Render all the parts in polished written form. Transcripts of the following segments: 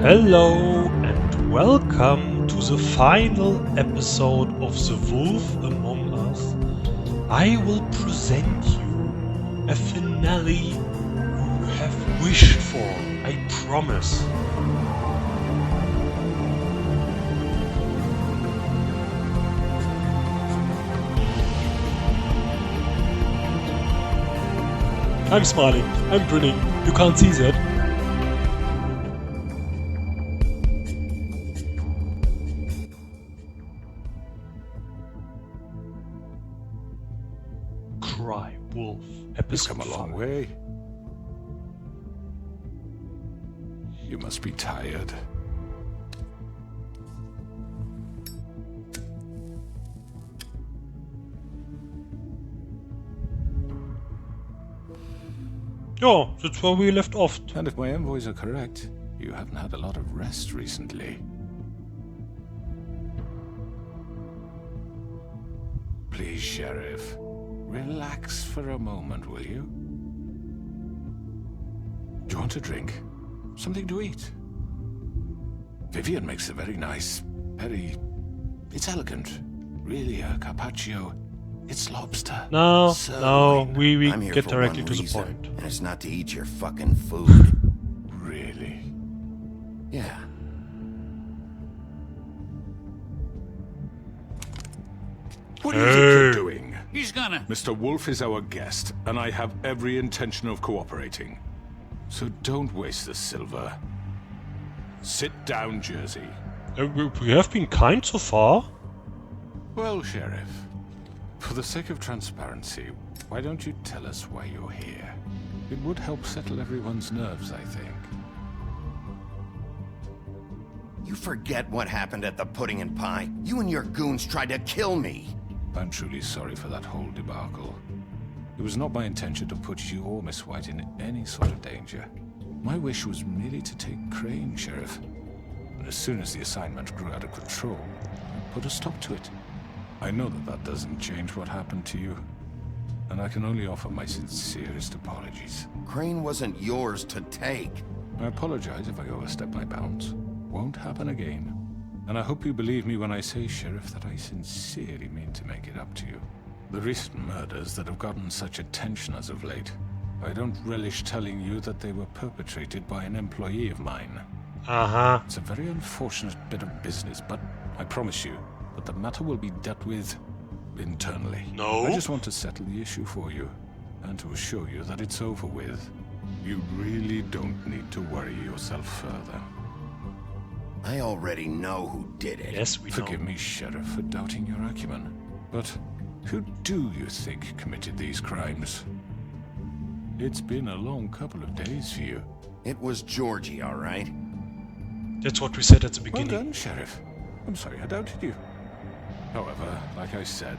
Hello and welcome to the final episode of The Wolf Among Us. I will present you a finale you have wished for, I promise. I'm smiling, I'm grinning, you can't see that. Cry Wolf, episode You've come a long 5. way. You must be tired. Yeah, that's where we left off. And if my envoys are correct, you haven't had a lot of rest recently. Please, Sheriff, relax for a moment, will you? Do you want a drink? Something to eat? Vivian makes a very nice, it's elegant. Really, a carpaccio. It's lobster. No, Sirloin. we I'm here get for directly one to the reason, point. and it's not to eat your fucking food. Really? Yeah. What do you think you're Hey. doing? He's gonna. Mr. Wolf is our guest, and I have every intention of cooperating. So don't waste the silver. Sit down, Jersey. We have been kind so far. Well, Sheriff, for the sake of transparency, why don't you tell us why you're here? It would help settle everyone's nerves, I think. You forget what happened at the Pudding and Pie. You and your goons tried to kill me. I'm truly sorry for that whole debacle. It was not my intention to put you or Miss White in any sort of danger. My wish was merely to take Crane, Sheriff. But as soon as the assignment grew out of control, I put a stop to it. I know that doesn't change what happened to you, and I can only offer my sincerest apologies. Crane wasn't yours to take. I apologize if I overstep my bounds. Won't happen again. And I hope you believe me when I say, Sheriff, that I sincerely mean to make it up to you. The recent murders that have gotten such attention as of late, I don't relish telling you that they were perpetrated by an employee of mine. It's a very unfortunate bit of business, but I promise you that the matter will be dealt with internally. No. I just want to settle the issue for you, and to assure you that it's over with. You really don't need to worry yourself further. I already know who did it. Yes, we Forgive know. me, Sheriff, for doubting your acumen, but who do you think committed these crimes? It's been a long couple of days for you. It was Georgie, all right? That's what we said at the Well beginning. done, Sheriff. I'm sorry I doubted you. However, like I said,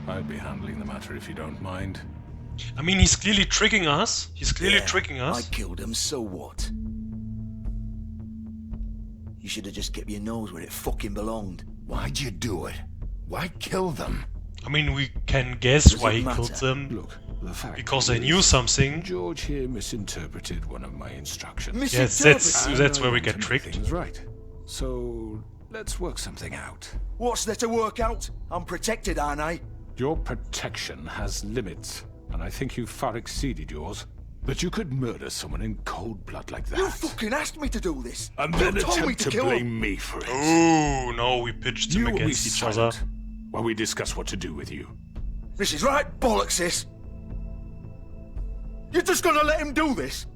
I'll be handling the matter if you don't mind. I mean, he's clearly tricking us. He's clearly Yeah, tricking I us. killed him, so what? You should have just kept your nose where it fucking belonged. Why'd you do it? Why kill them? I mean, we can guess Does why it he matter? killed them. Look, the fact Because they is, knew something. George here misinterpreted one of my instructions. Yes, Misinterpret. that's And where I we want get to make tricked. things right. So, let's work something out. What's there to work out? I'm protected, aren't I? Your protection has limits, and I think you've far exceeded yours. That you could murder someone in cold blood like that. You fucking asked me to do this. and You then told me attempt to to kill blame him. me for it. Oh, no, we pitched You them will be against each other. silent while we discuss what to do with you. This is right bollocks, this. You're just gonna let him do this?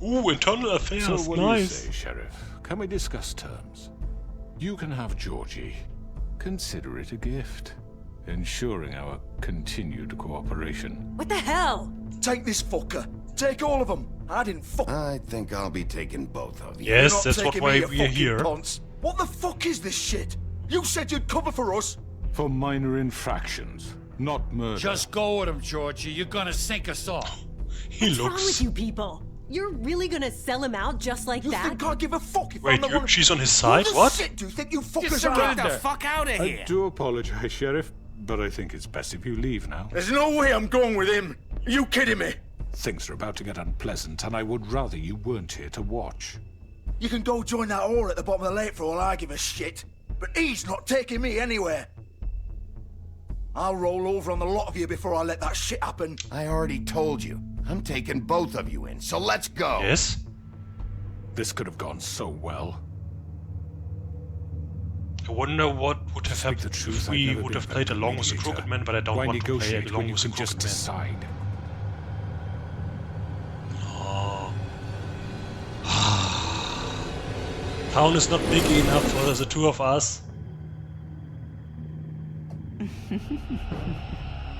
Ooh, internal affairs, So what do you nice. say, Sheriff? Can we discuss terms? You can have Georgie. Consider it a gift, ensuring our continued cooperation. What the hell? Take this fucker. Take all of them. I didn't fuck. I think I'll be taking both of you. You're Yes, not that's what taking why me, you we are fucking here. Ponce. What the fuck is this shit? You said you'd cover for us. For minor infractions, not murder. Just go with him, Georgie. You're gonna sink us all. He What's wrong looks... with you people? You're really gonna sell him out just like You that? think I give a fuck if Wait, I'm the one? she's on his Who side? the What? shit do you think you You fuckers are? surrender. Fuck out of I here! do apologize, Sheriff, but I think it's best if you leave now. There's no way I'm going with him. Are you kidding me? Things are about to get unpleasant, and I would rather you weren't here to watch. You can go join that whore at the bottom of the lake for all I give a shit. But he's not taking me anywhere. I'll roll over on the lot of you before I let that shit happen. I already told you. I'm taking both of you in, so let's go. Yes? This could have gone so well. I wonder what would have Speak the happened truth, if I've we never would been have played a along with the mediator. Crooked Man, but I don't Why want to play negotiate along when you with the can just Crooked Man. decide? Oh. Town is not big enough for the two of us.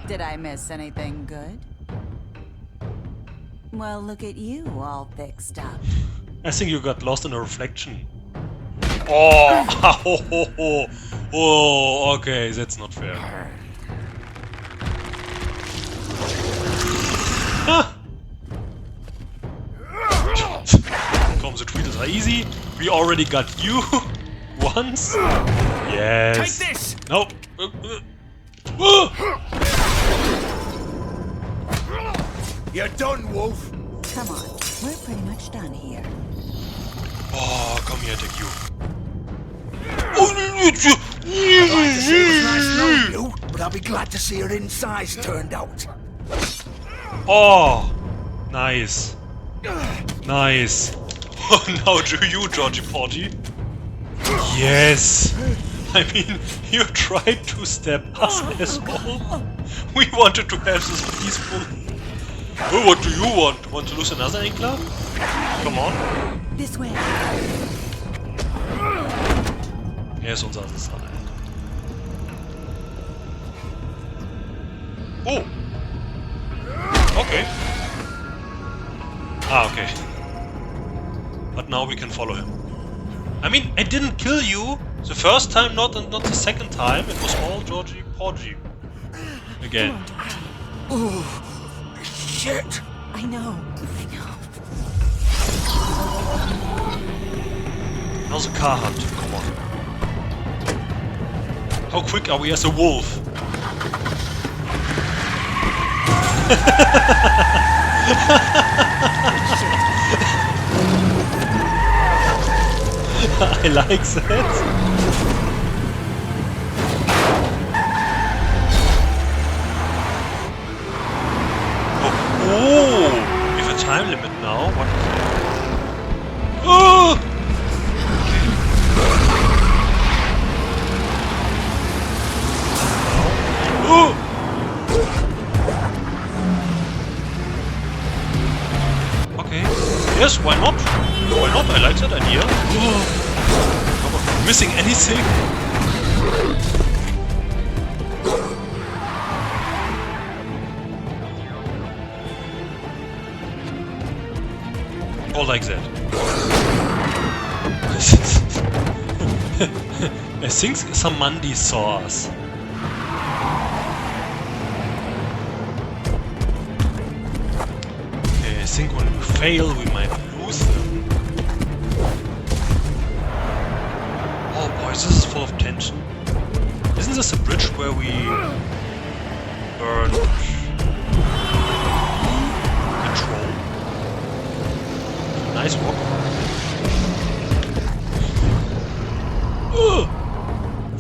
Did I miss anything good? Well, look at you, all fixed up. I think you got lost in a reflection. Oh! Oh, okay, that's not fair. Ah! Tom, the tweeters are easy. We already got you once. Yes. Take this! Nope. You're done, Wolf. Come on, we're pretty much done here. Oh, come here, take you. I'd like to say it was nice knowing you, but I'll be glad to see your insides turned out. Oh, nice. Nice. Oh, now do you, Georgie Porgy? Yes. I mean, you tried to stab us as well. We wanted to have this peaceful. Oh, what do you want? Want to lose another Inkler? Come on. This way. Er ist unser Assistent. Oh! Okay. Ah, okay. But now we can follow him. I mean, I didn't kill you the first time, not the second time. It was all Georgie Porgy. Again. Oh, shit! I know. Now the car hunt. Come on. How quick are we as a wolf? I like that. Oh, we have a time limit now. What? Oh! Oh! Okay. Yes, why not? Why not? I like that idea. Come on, missing anything? Or like that. I think some Mandi saw us. I think when we fail, we might lose them. Oh boys, this is full of tension. Isn't this a bridge where we burned the troll? Nice walk.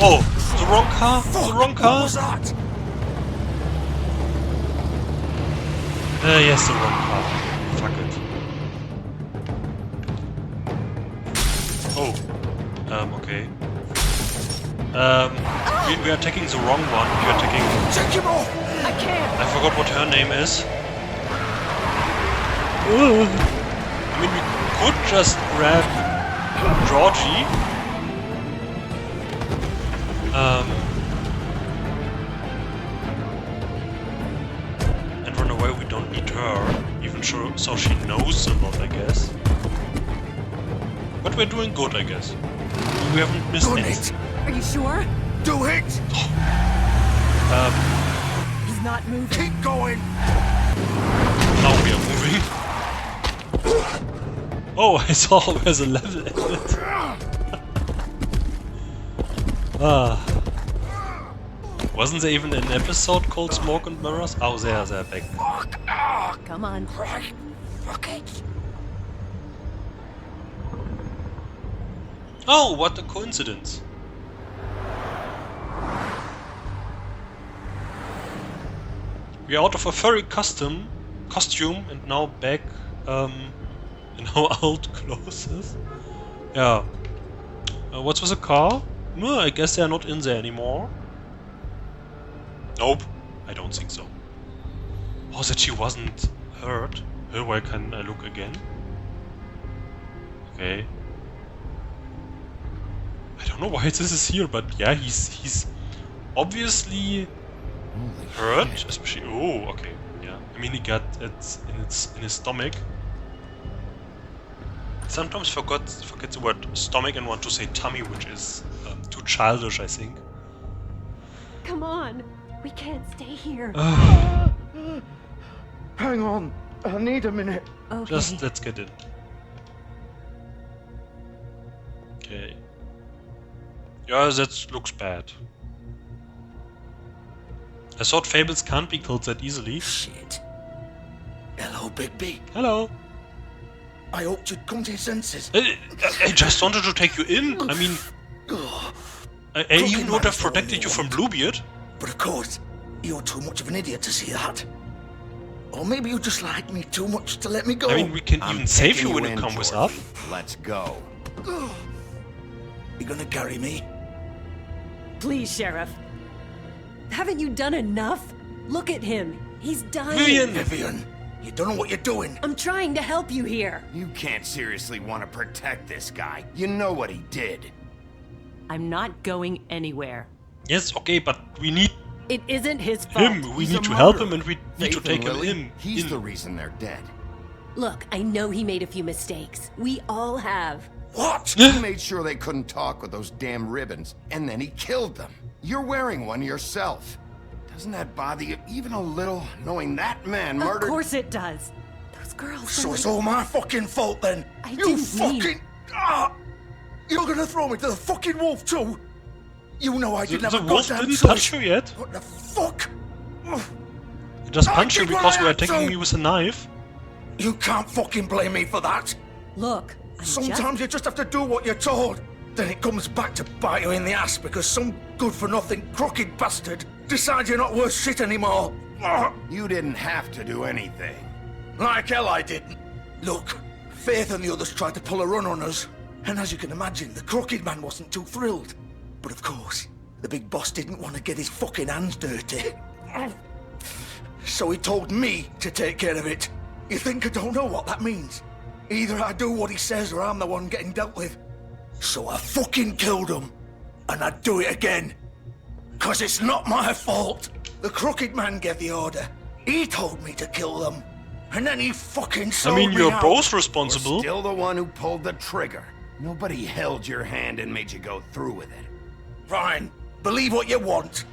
Oh, the wrong car? The wrong car? What was that? Yes, the wrong car. Fuck it. Oh. Okay. We are taking the wrong one. We are taking... Take him off! I can't. I forgot what her name is. I mean, we could just grab Georgie. And run away. We don't need her. Even so she knows a lot, I guess. But we're doing good, I guess. We haven't missed Done anything. it! Are you sure? Do it! He's not moving. Keep going! Now we are moving. Oh, I saw there's a level in it. Ah. Wasn't there even an episode called Smoke and Mirrors? Oh, they're back. Come on. Right. Fuck it. Oh, what a coincidence. We are out of a furry costume and now back in our old clothes. Yeah. What's with the car? No, I guess they are not in there anymore. Nope, I don't think so. Oh, that she wasn't hurt. Where can I look again? Okay. I don't know why this is here, but yeah, he's obviously hurt, especially. Oh, okay, yeah. I mean, he got it in his stomach. Sometimes forget the word stomach and want to say tummy, which is too childish, I think. Come on. We can't stay here. Hang on. I need a minute. Okay. Just let's get in. Okay. Yeah, that looks bad. I thought fables can't be killed that easily. Shit. Hello, Bigby. Hello. I hoped you'd come to your senses. I just wanted to take you in. I mean, I even would have protected you from Bluebeard. But of course, you're too much of an idiot to see that. Or maybe you just like me too much to let me go. I mean, we can I'm even save taking you when in, you come with Georgie. us. Let's go. You gonna carry me? Please, Sheriff. Haven't you done enough? Look at him. He's dying. Vivian! Vivian, you don't know what you're doing. I'm trying to help you here. You can't seriously want to protect this guy. You know what he did. I'm not going anywhere. Yes, okay, but we need It isn't his fault. him. We He's need a to help murderer. him and we need to Faith take and him Lily, in. He's the reason they're dead. Look, I know he made a few mistakes. We all have. What? He made sure they couldn't talk with those damn ribbons, and then he killed them. You're wearing one yourself. Doesn't that bother you even a little, knowing that man murdered... Of course it does. Those girls. So were it's like- all my fucking fault then? I You didn't fucking... mean- Ah! You're gonna throw me to the fucking wolf too? You know I The, didn't the have a wolf goddamn didn't choice. touch you yet. What the fuck? He just I punched you did what because I we were had attacking to. me with a knife. You can't fucking blame me for that. Look, I'm Sometimes you just have to do what you're told. Then it comes back to bite you in the ass because some good-for-nothing crooked bastard decides you're not worth shit anymore. Ah, You didn't have to do anything. like hell I didn't. Look, Faith and the others tried to pull a run on us. And as you can imagine, the crooked man wasn't too thrilled. But of course, the big boss didn't want to get his fucking hands dirty. So he told me to take care of it. You think I don't know what that means? Either I do what he says or I'm the one getting dealt with. So I fucking killed him. And I'd do it again. 'Cause it's not my fault. The crooked man gave the order. He told me to kill them. And then he fucking I sold mean, me you're out. both You're responsible. still the one who pulled the trigger. Nobody held your hand and made you go through with it. Fine. Believe what you want.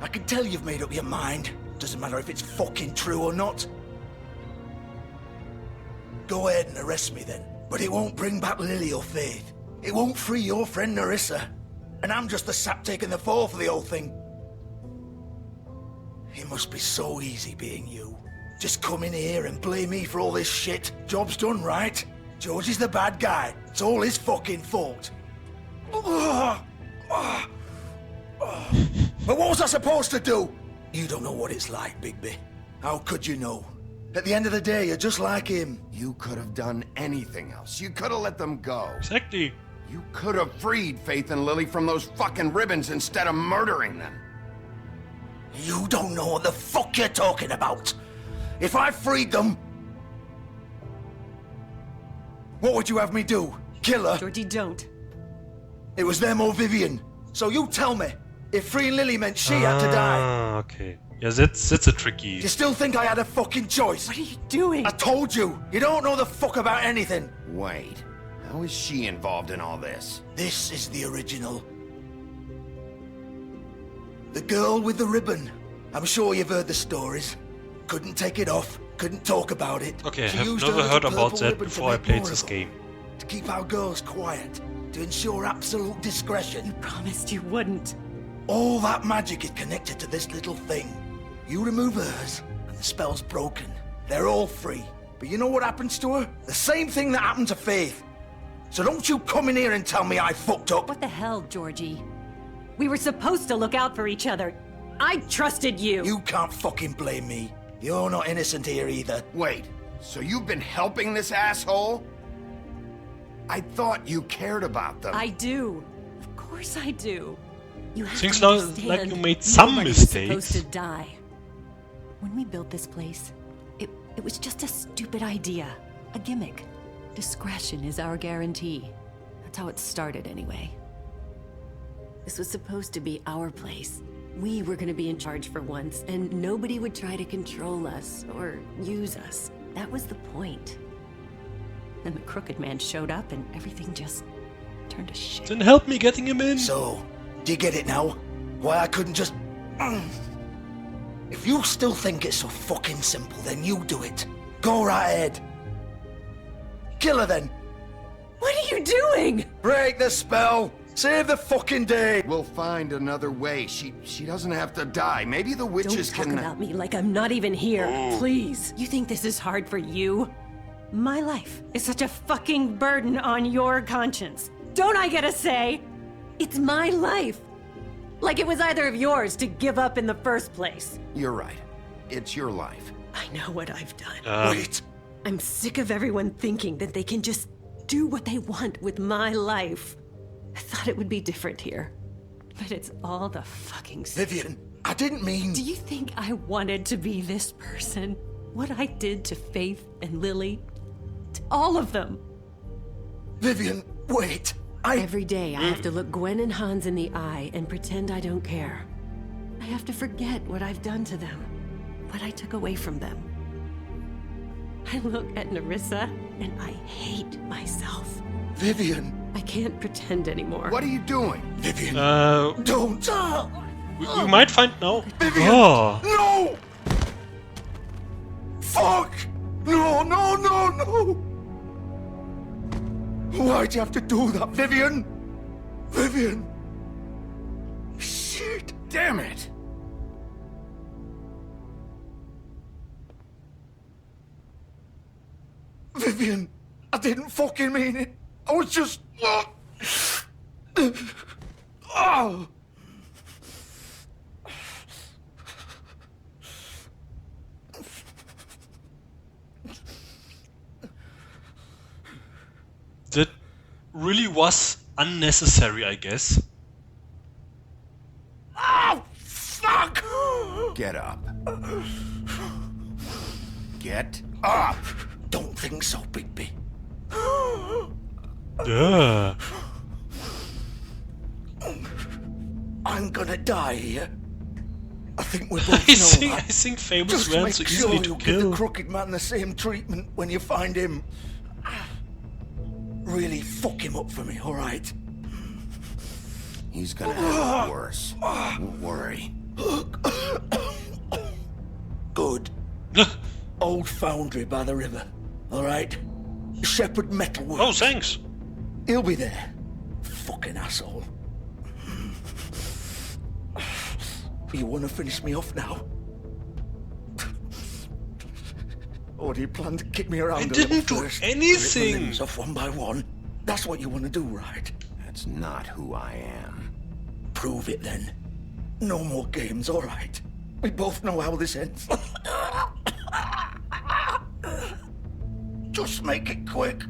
I can tell you've made up your mind. Doesn't matter if it's fucking true or not. Go ahead and arrest me then. But it won't bring back Lily or Faith. It won't free your friend Narissa. And I'm just the sap taking the fall for the whole thing. It must be so easy being you. Just come in here and blame me for all this shit. Job's done, right? George is the bad guy. It's all his fucking fault. But what was I supposed to do? You don't know what it's like, Bigby. How could you know? At the end of the day, you're just like him. You could have done anything else. You could have let them go. Exactly. You could have freed Faith and Lily from those fucking ribbons instead of murdering them. You don't know what the fuck you're talking about. If I freed them... What would you have me do? Kill her? Georgie, don't. It was them or Vivian. So you tell me, if freeing Lily meant she had to die, Ah, okay. Yeah, that's a tricky. you still think I had a fucking choice? What are you doing? I told you, you don't know the fuck about anything. Wait, how is she involved in all this? This is the original. The girl with the ribbon. I'm sure you've heard the stories. Couldn't take it off, couldn't talk about it. Okay, I She have used never her heard little about purple that ribbon to before I make played more this of them. game. To keep our girls quiet, to ensure absolute discretion. Promised you wouldn't. All that magic is connected to this little thing. You remove hers, and the spell's broken. They're all free. But you know what happens to her? The same thing that happened to Faith. So don't you come in here and tell me I fucked up. What the hell, Georgie? We were supposed to look out for each other. I trusted you. You can't fucking blame me. You're not innocent here either. Wait, so you've been helping this asshole? I thought you cared about them. I do. Of course I do. You have Seems to like understand, you made some nobody's mistakes. supposed to die. When we built this place, it was just a stupid idea. A gimmick. Discretion is our guarantee. That's how it started anyway. This was supposed to be our place. We were going to be in charge for once, and nobody would try to control us or use us. That was the point. Then the Crooked Man showed up and everything just turned to shit. Then help me getting him in. So, do you get it now? Why I couldn't just... If you still think it's so fucking simple, then you do it. Go right ahead. Kill her then. What are you doing? Break the spell. Save the fucking day. We'll find another way. She doesn't have to die. Maybe the witches Don't talk can... about me like I'm not even here, please. You think this is hard for you? My life is such a fucking burden on your conscience. Don't I get a say? It's my life. Like it was either of yours to give up in the first place. You're right. It's your life. I know what I've done. Wait. I'm sick of everyone thinking that they can just do what they want with my life. I thought it would be different here. But it's all the fucking stuff. Vivian, I didn't mean... Do you think I wanted to be this person? What I did to Faith and Lily? To all of them. Vivian, wait. Every day I have to look Gwen and Hans in the eye and pretend I don't care. I have to forget what I've done to them. What I took away from them. I look at Nerissa and I hate myself. Vivian. I can't pretend anymore. What are you doing? Vivian. Don't! We might find now. Vivian. Oh. No! Fuck! No, no, no, no! Why'd you have to do that, Vivian? Vivian! Shit! Damn it! Vivian, I didn't fucking mean it. I was just... Oh! That really was unnecessary, I guess. Oh, fuck! Get up. Get up! Don't think so, Bigby. Duh. I'm gonna die here. I think we both I know that. think Fables Just ran make so sure easily to you give the kill. Crooked Man the same treatment when you find him. Really fuck him up for me, alright? He's gonna have it worse. Don't worry. Good. Old foundry by the river, alright? Shepherd Metalworks. Oh, thanks. He'll be there. Fucking asshole. You wanna finish me off now? Or do you plan to kick me around I a little didn't do first? Rip my anything. limbs off one by one? That's what you wanna do, right? That's not who I am. Prove it then. No more games, alright? We both know how this ends. Just make it quick.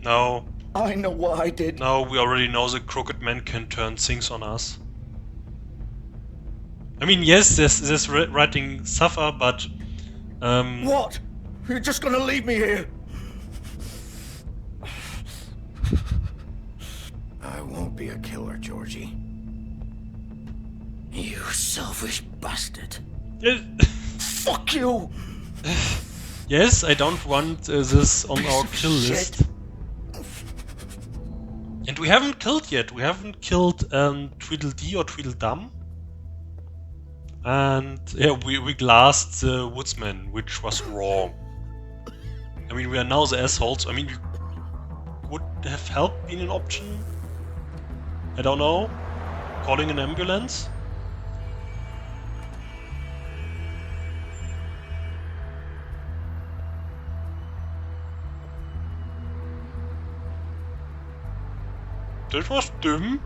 No, I know what I did. no, we already know the Crooked Man can turn things on us. I mean, yes, this writing suffer, but What? You're just gonna leave me here? I won't be a killer, Georgie. You selfish bastard. yeah, Fuck you! yes, I don't want this on our Piece of kill shit. list. And we haven't killed yet. We haven't killed Tweedledee or Tweedledum. And yeah, we glassed the woodsman, which was wrong. I mean, we are now the assholes. I mean, would have help been an option? I don't know. calling an ambulance? That was dim.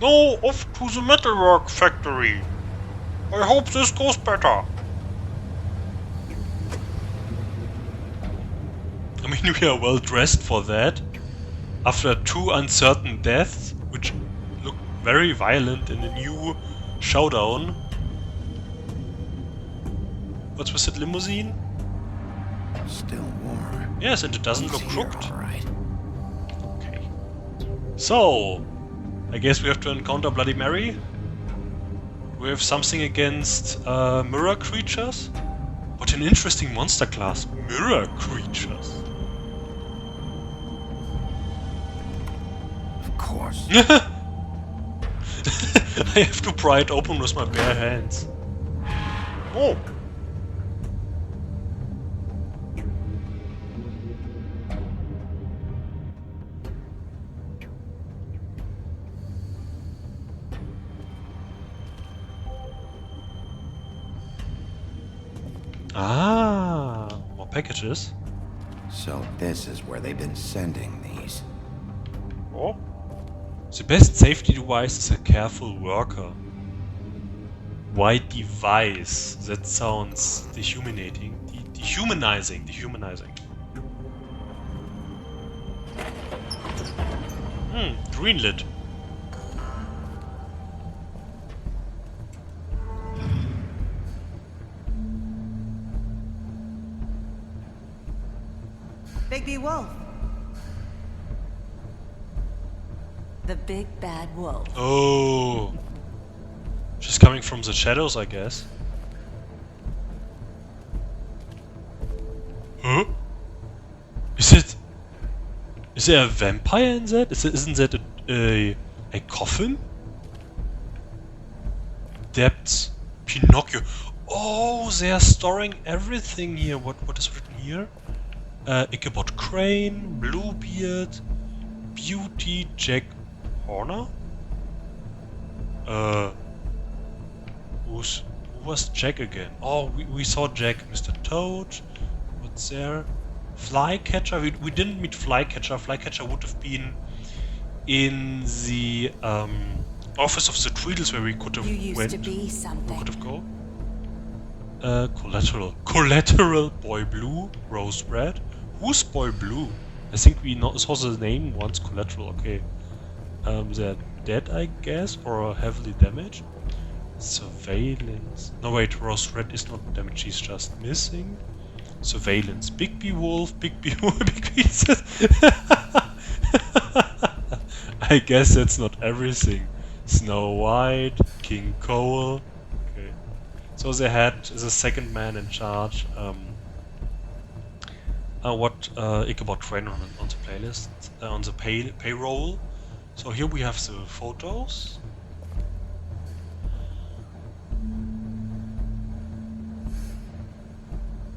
No, off to the metalwork factory. I hope this goes better. I mean, we are well dressed for that. After 2 uncertain deaths, which look very violent in a new showdown. What's with that limousine? Still warm. Yes, and it doesn't look Here, crooked. all right. Okay. So, I guess we have to encounter Bloody Mary. We have something against mirror creatures. What an interesting monster class. Mirror creatures. Of course. I have to pry it open with my bare hands. Oh! Ah, more packages. So this is where they've been sending these. Oh. The best safety device is a careful worker. Why device? That sounds dehumanizing. Dehumanizing. Greenlit. Bigby Wolf. The big bad wolf. Oh. She's coming from the shadows, I guess. Huh? Is there a vampire in that? Isn't that a coffin? Depths. Pinocchio. Oh, they are storing everything here. What is written here? Ichabod Crane, Bluebeard, Beauty, Jack Horner? Who was Jack again? Oh, we saw Jack. Mr. Toad. What's there? Flycatcher. We didn't meet Flycatcher. Flycatcher would have been in the office of the Tweedles where we could have You used went. to be We something. could have go. Collateral. Boy Blue. Rosebread. Who's Boy Blue? I think we saw the name once. Collateral. Okay. They're dead, I guess, or heavily damaged. Surveillance. No, wait. Rose Red is not damaged. She's just missing. Surveillance. Bigby Wolf. Bigby Wolf. Bigby. I guess that's not everything. Snow White. King Cole. Okay. So they had the second man in charge. What Ichabod Crane on the playlist, on the payroll. So here we have the photos.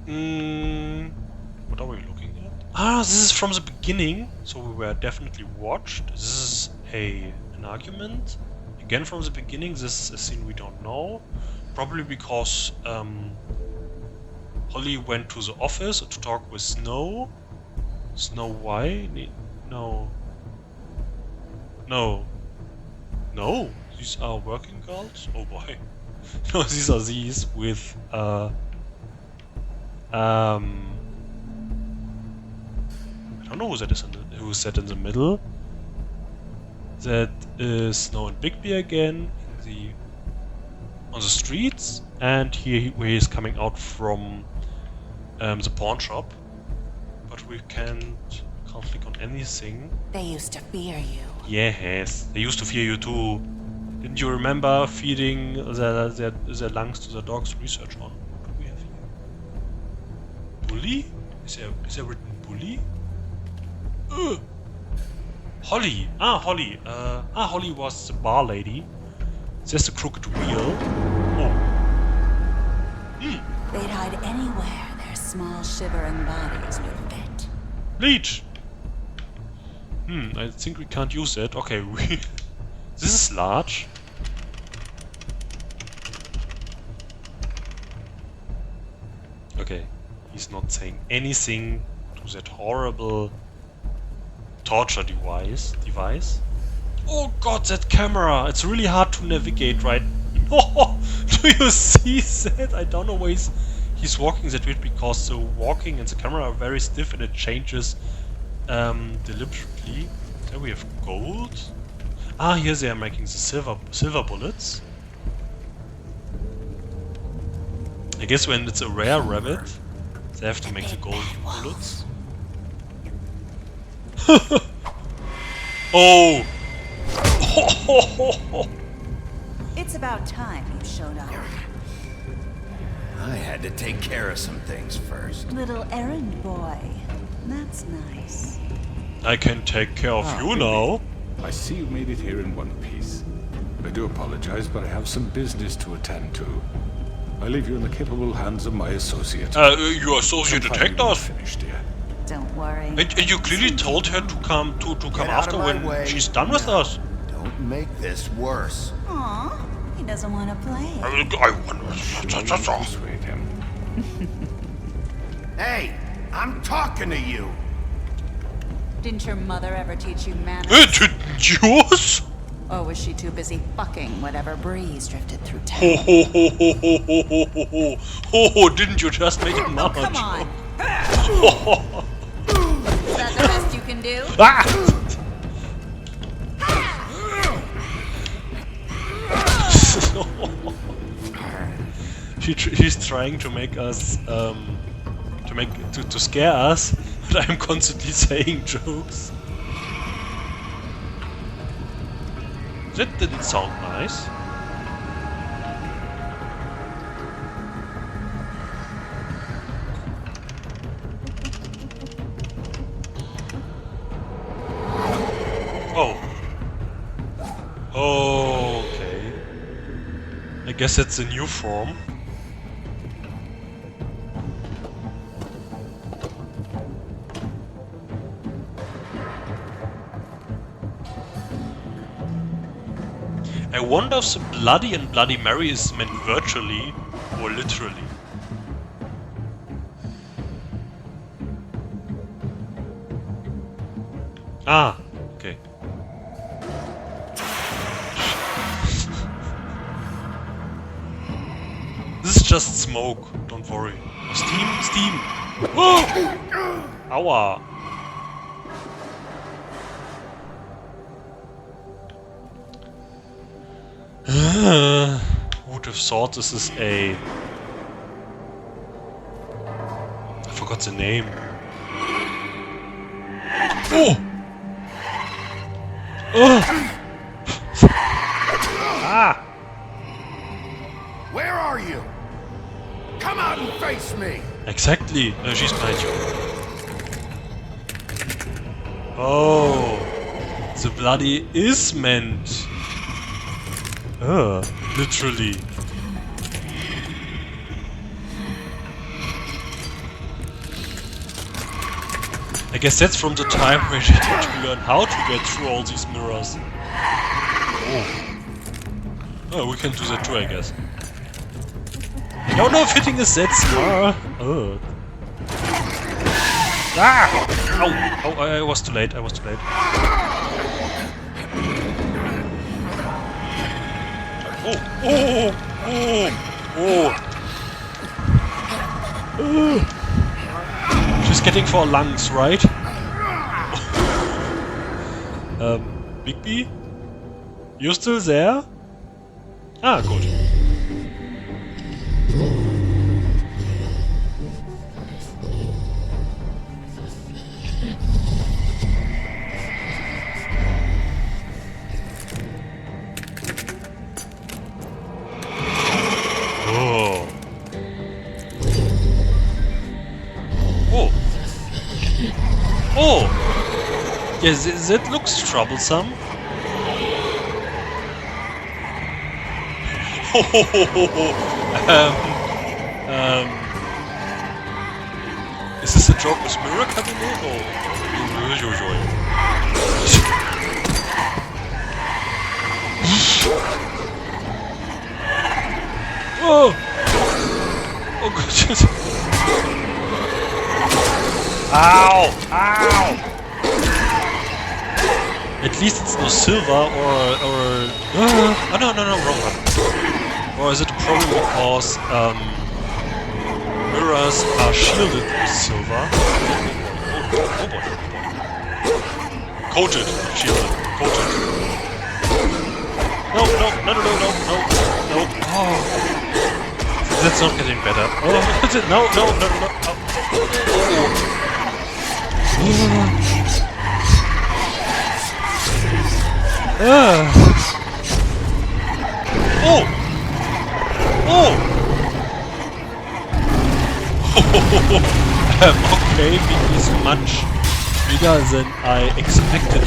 What are we looking at? Ah, this is from the beginning, so we were definitely watched. This is an argument. Again from the beginning, this is a scene we don't know. Probably because Holly went to the office to talk with Snow. Snow White? No. No. No? These are working girls? Oh boy. No, these are these with I don't know who's that in the middle. That is Snow and Bigby again on the streets, and here where he's coming out from the pawn shop. But we can't click on anything. They used to fear you. Yes, they used to fear you too. Didn't you remember feeding their lungs to the dogs? Research on. What do we have here? Bully? Is there written bully? Holly. Holly. Holly was the bar lady. There's the crooked wheel. Oh. They'd hide anywhere their small shivering bodies would fit. Bleach. I think we can't use that. Okay, This is large. Okay, he's not saying anything to that horrible torture device. Oh god, that camera! It's really hard to navigate, right? Oh, do you see that? I don't know why he's walking that way, because the walking and the camera are very stiff and it changes deliberately. There we have gold. Ah, here they are making the silver bullets. I guess when it's a rare rabbit, they have to make the gold bullets. Oh! It's about time you showed up. I had to take care of some things first. Little errand boy. That's nice. I can take care of you now. I see you made it here in one piece. I do apologize, but I have some business to attend to. I leave you in the capable hands of my associate. Your associate attacked us. Finished, dear. Don't worry. And you clearly told her to come Get after out of my when way. she's done with No, us. Don't make this worse. Aw, he doesn't want to play. I wonder. Persuade him. Hey, I'm talking to you. Didn't your mother ever teach you manners? Didn't yours? Or was she too busy fucking whatever breeze drifted through town? Oh, didn't you just make it Oh, much? come on. Is that the best you can do? Ah! She's trying to make us, to scare us, but I'm constantly saying jokes. That didn't sound nice. Oh, okay. I guess it's a new form. I wonder if the Bloody and Bloody Mary is meant virtually or literally. Ah, okay. This is just smoke, don't worry. Oh, steam! Oh! Aua! Who would have thought this is a... I forgot the name. Oh! Oh! Ah! Where are you? Come out and face me! Exactly. She's behind you. Oh, the bloody is meant. Literally. I guess that's from the time where she had to learn how to get through all these mirrors. Oh, we can do that too, I guess. I don't know if hitting is that smart. Oh. Ah! Ow! Oh, I was too late. I was too late. Oh! Oh! Oh! Oh! She's getting for lungs, right? Bigby? You still there? Ah, good. Oh. Oh. Oh. Yes, that looks troublesome. Is this a joke with Mirror coming in, or? Oh! Oh Gott! Ow! Ow! At least it's no silver or oh no, wrong one. Or is it a problem because mirrors are shielded with silver? Oh boy. Coated, shielded, coated. No. Oh. That's not getting better. Oh, no. Oh. Okay, it is much bigger than I expected.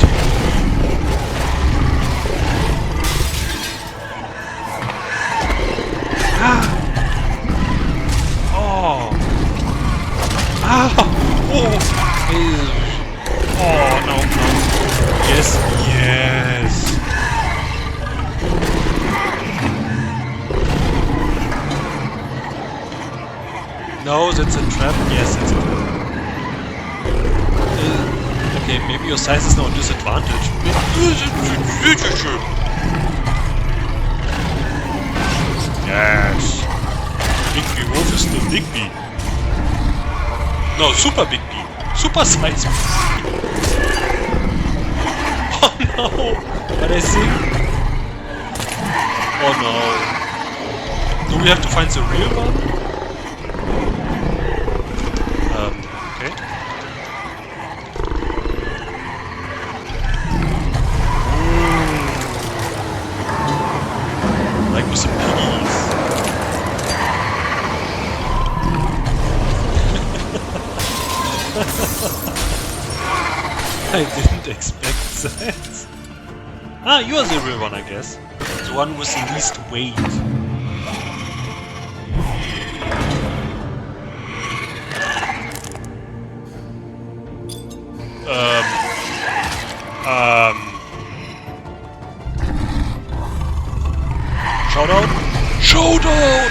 Oh, no. Yes. No, that's a trap. Yes, it's a trap. Okay, maybe your size is now a disadvantage. Yes. Big Wolf is still Big B. No, Super Big B. Super size. Oh no! But I think... Oh no. Do we have to find the real one? Okay. Like with some piggies. I didn't expect that. Ah, you are the real one, I guess. The one with the least weight. Showdown? Showdown!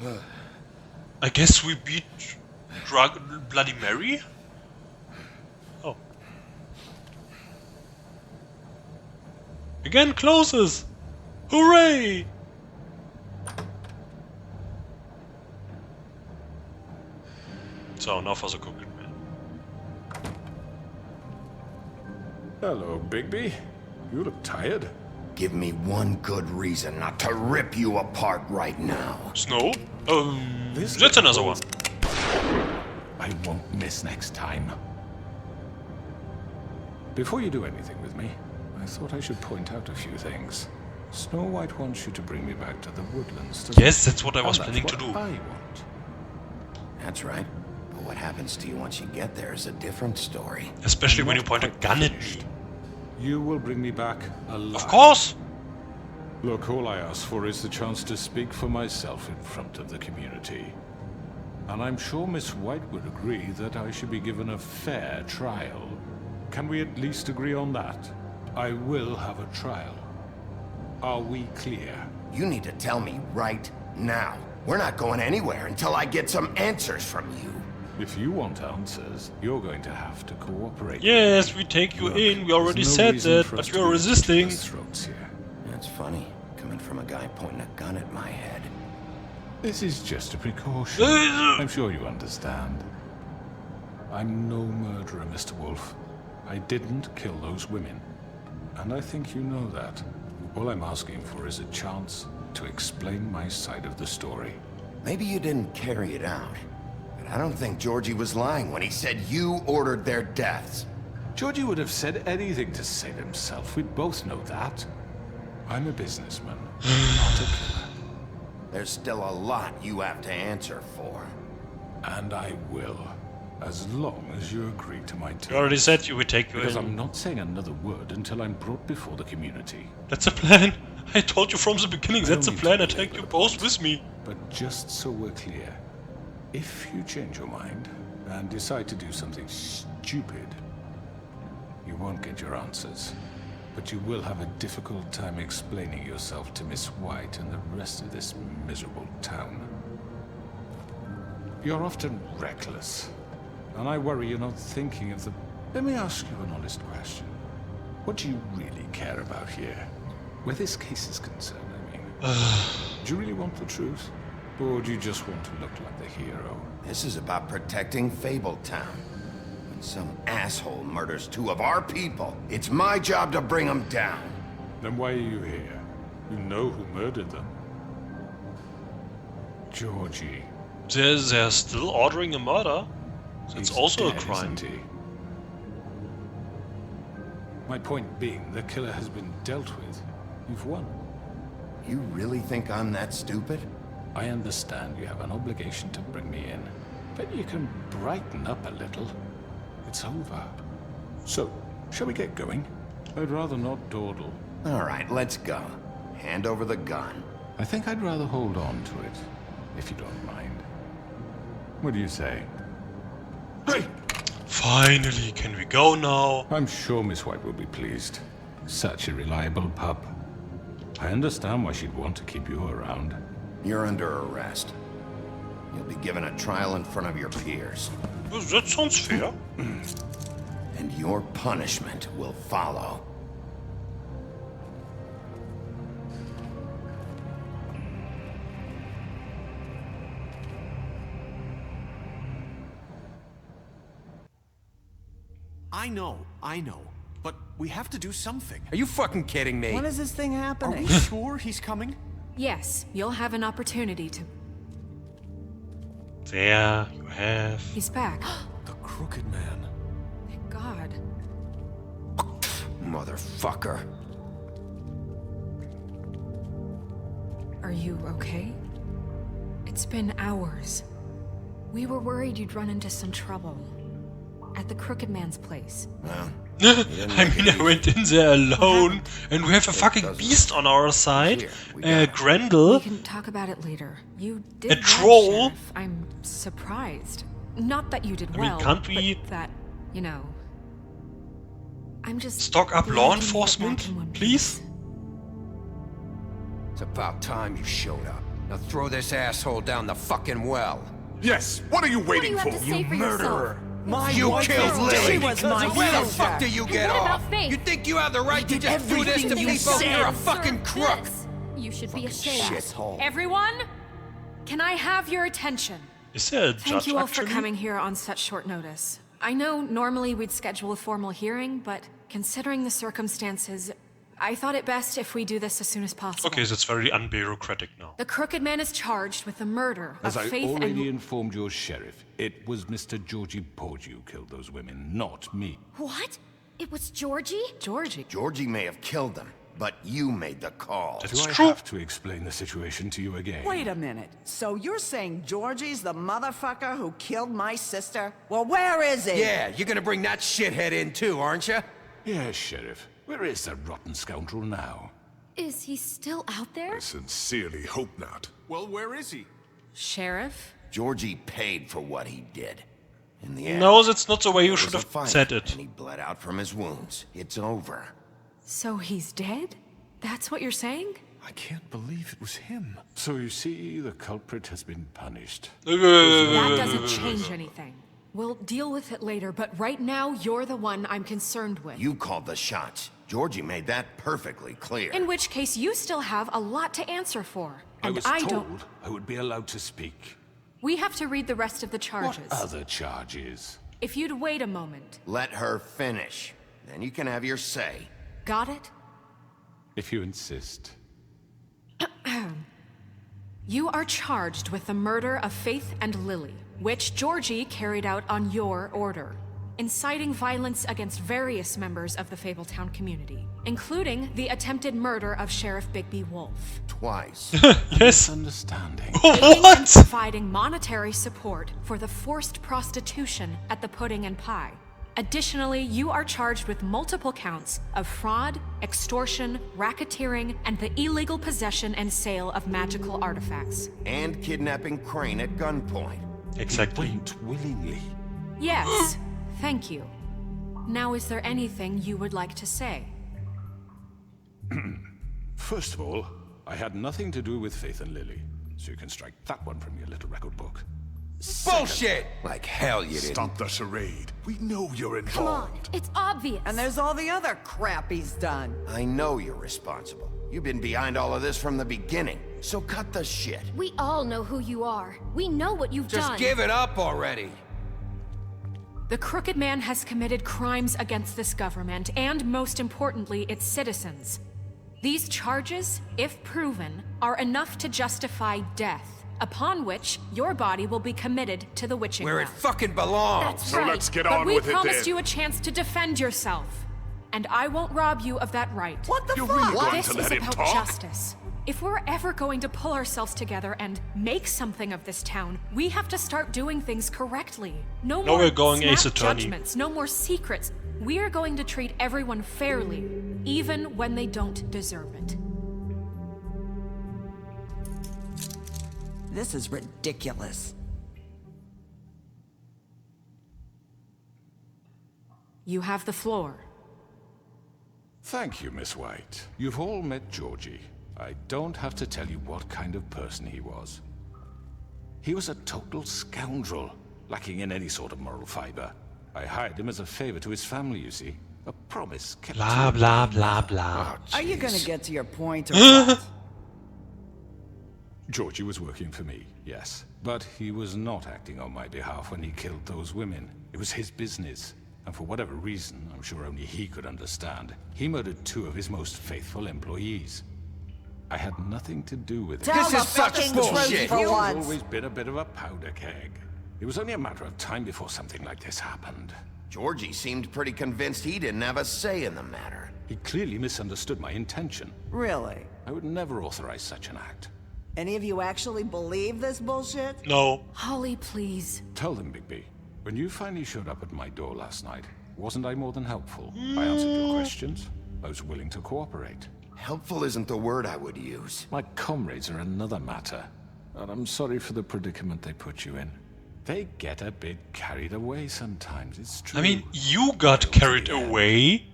No. I guess we beat Bloody Mary? Oh. Again closes! Hooray! So, now for the cooking man. Hello, Bigby. You look tired. Give me one good reason not to rip you apart right now. Snow? That's another one. I won't miss next time. Before you do anything with me, I thought I should point out a few things. Snow White wants you to bring me back to the woodlands. Yes, that's what I was And planning that's to do. what I want. That's right. But what happens to you once you get there is a different story. Especially when you Not point a quite gun at finished. me. You will bring me back alive. Of course! Look, all I ask for is the chance to speak for myself in front of the community. And I'm sure Miss White would agree that I should be given a fair trial. Can we at least agree on that? I will have a trial. Are we clear? You need to tell me right now. We're not going anywhere until I get some answers from you. If you want answers, you're going to have to cooperate. Yes, we take you Look, in, we already there's no said reason that, for us but to you're be at each resisting. other's throats here. That's funny, coming from a guy pointing a gun at my head. This is just a precaution. I'm sure you understand. I'm no murderer, Mr. Wolf. I didn't kill those women. And I think you know that. All I'm asking for is a chance to explain my side of the story. Maybe you didn't carry it out. But I don't think Georgie was lying when he said you ordered their deaths. Georgie would have said anything to save himself. We both know that. I'm a businessman, not a killer. There's still a lot you have to answer for. And I will, as long as you agree to my You terms. already said you would take you Because in. I'm not saying another word until I'm brought before the community. That's a plan. I told you from the beginning, I that's a don't need plan. to I be take you able to both promise. with me. But just so we're clear, if you change your mind and decide to do something stupid, you won't get your answers. But you will have a difficult time explaining yourself to Miss White and the rest of this miserable town. You're often reckless, and I worry you're not thinking of the... Let me ask you an honest question. What do you really care about here? Where this case is concerned, I mean. Do you really want the truth? Or do you just want to look like the hero? This is about protecting Fabletown. When some asshole murders 2 of our people, it's my job to bring them down. Then why are you here? You know who murdered them. Georgie. They're still ordering a murder. That's He's also a dead, crime. isn't he? My point being, the killer has been dealt with. You've won. You really think I'm that stupid? I understand you have an obligation to bring me in, but you can brighten up a little. It's over. So, shall we get going? I'd rather not dawdle. All right, let's go. Hand over the gun. I think I'd rather hold on to it, if you don't mind. What do you say? Hey! Finally, can we go now? I'm sure Miss White will be pleased. Such a reliable pup. I understand why she'd want to keep you around. You're under arrest. You'll be given a trial in front of your peers. Oh, that sounds fair. And your punishment will follow. I know. But we have to do something. Are you fucking kidding me? When is this thing Are happening? we sure he's coming? Yes, you'll have an opportunity to... There, you have. He's back. The Crooked Man. Thank God. Motherfucker. Are you okay? It's been hours. We were worried you'd run into some trouble. At the Crooked Man's place. Well, I mean, I went in there alone, and we have a fucking doesn't beast on our side. Here, we got it. We Grendel. can talk about it later. You did A well, troll? Sheriff. I'm surprised. Not that you did I mean, well, can't we- but that, you know... I'm just... Stock up glad law you made it back enforcement, in one please? piece. It's about time you showed up. Now throw this asshole down the fucking well. Yes, what are you waiting What do you have for? to say for yourself? My You wife killed is Lily. dead. She was my Where the sister. fuck do you get what off? about Faith? You think you have the right to did just do this to everything you people? said. You're a fucking Sir, crook. this. You should be ashamed. Shithole. Everyone, can I have your attention? Is there a Thank judge you all actually? for coming here on such short notice. I know normally we'd schedule a formal hearing, but considering the circumstances, I thought it best if we do this as soon as possible. Okay, that's very unbureaucratic now. The Crooked Man is charged with the murder As of I Faith already and... informed your sheriff, it was Mr. Georgie Porgy who killed those women, not me. What? It was Georgie? Georgie. Georgie may have killed them, but you made the call. That's Do I true. have to explain the situation to you again? Wait a minute. So you're saying Georgie's the motherfucker who killed my sister? Well, where is he? Yeah, you're gonna bring that shithead in too, aren't you? Yes, Sheriff. Where is the rotten scoundrel now? Is he still out there? I sincerely hope not. Well, where is he? Sheriff? Georgie paid for what he did. In the end, No, that's not the way you there should was a have fight, said it. And he bled out from his wounds. It's over. So he's dead? That's what you're saying? I can't believe it was him. So you see, the culprit has been punished. That doesn't change anything. We'll deal with it later, but right now, you're the one I'm concerned with. You called the shots. Georgie made that perfectly clear. In which case, you still have a lot to answer for. I And was I told don't... I would be allowed to speak. We have to read the rest of the charges. What other charges? If you'd wait a moment. Let her finish. Then you can have your say. Got it? If you insist. You are charged with the murder of Faith and Lily, which Georgie carried out on your order. inciting violence against various members of the Fabletown community, including the attempted murder of Sheriff Bigby Wolf. Twice. Yes. Misunderstanding. Aiding and providing monetary support for the forced prostitution at the Pudding and Pie. Additionally, you are charged with multiple counts of fraud, extortion, racketeering, and the illegal possession and sale of magical artifacts. And kidnapping Crane at gunpoint. Exactly. He went willingly. Yes, thank you. Now, is there anything you would like to say? First of all, I had nothing to do with Faith and Lily, so you can strike that one from your little record book. Bullshit! Like hell you didn't. Stop the charade. We know you're Come on, involved. it's obvious. And there's all the other crap he's done. I know you're responsible. You've been behind all of this from the beginning. So cut the shit. We all know who you are. We know what you've done. Just give it up already. The Crooked Man has committed crimes against this government and, most importantly, its citizens. These charges, if proven, are enough to justify death, upon which your body will be committed to the witching Where it well. fucking belongs. That's So right. let's get But on we with it promised then. you a chance to defend yourself, and I won't rob you of that right. What the You're fuck? really going This to is let him about talk? justice. If we're ever going to pull ourselves together and make something of this town, we have to start doing things correctly. No Now more we're going snap Ace Attorney. judgments, no more secrets. We are going to treat everyone fairly, even when they don't deserve it. This is ridiculous. You have the floor. Thank you, Miss White. You've all met Georgie. I don't have to tell you what kind of person he was. He was a total scoundrel, lacking in any sort of moral fiber. I hired him as a favor to his family, you see. A promise kept Blah, to- blah, blah, blah. Are you gonna get to your point or what? Georgie was working for me, yes. But he was not acting on my behalf when he killed those women. It was his business. And for whatever reason, I'm sure only he could understand, he murdered 2 of his most faithful employees. I had nothing to do with it. Tell the fucking truth He for has once. always been a bit of a powder keg. It was only a matter of time before something like this happened. Georgie seemed pretty convinced he didn't have a say in the matter. He clearly misunderstood my intention. Really? I would never authorize such an act. Any of you actually believe this bullshit? No. Holly, please. Tell them, Bigby. When you finally showed up at my door last night, wasn't I more than helpful? I answered your questions. I was willing to cooperate. Helpful isn't the word I would use. My comrades are another matter. And I'm sorry for the predicament they put you in. They get a bit carried away sometimes, it's true. I mean, you got carried away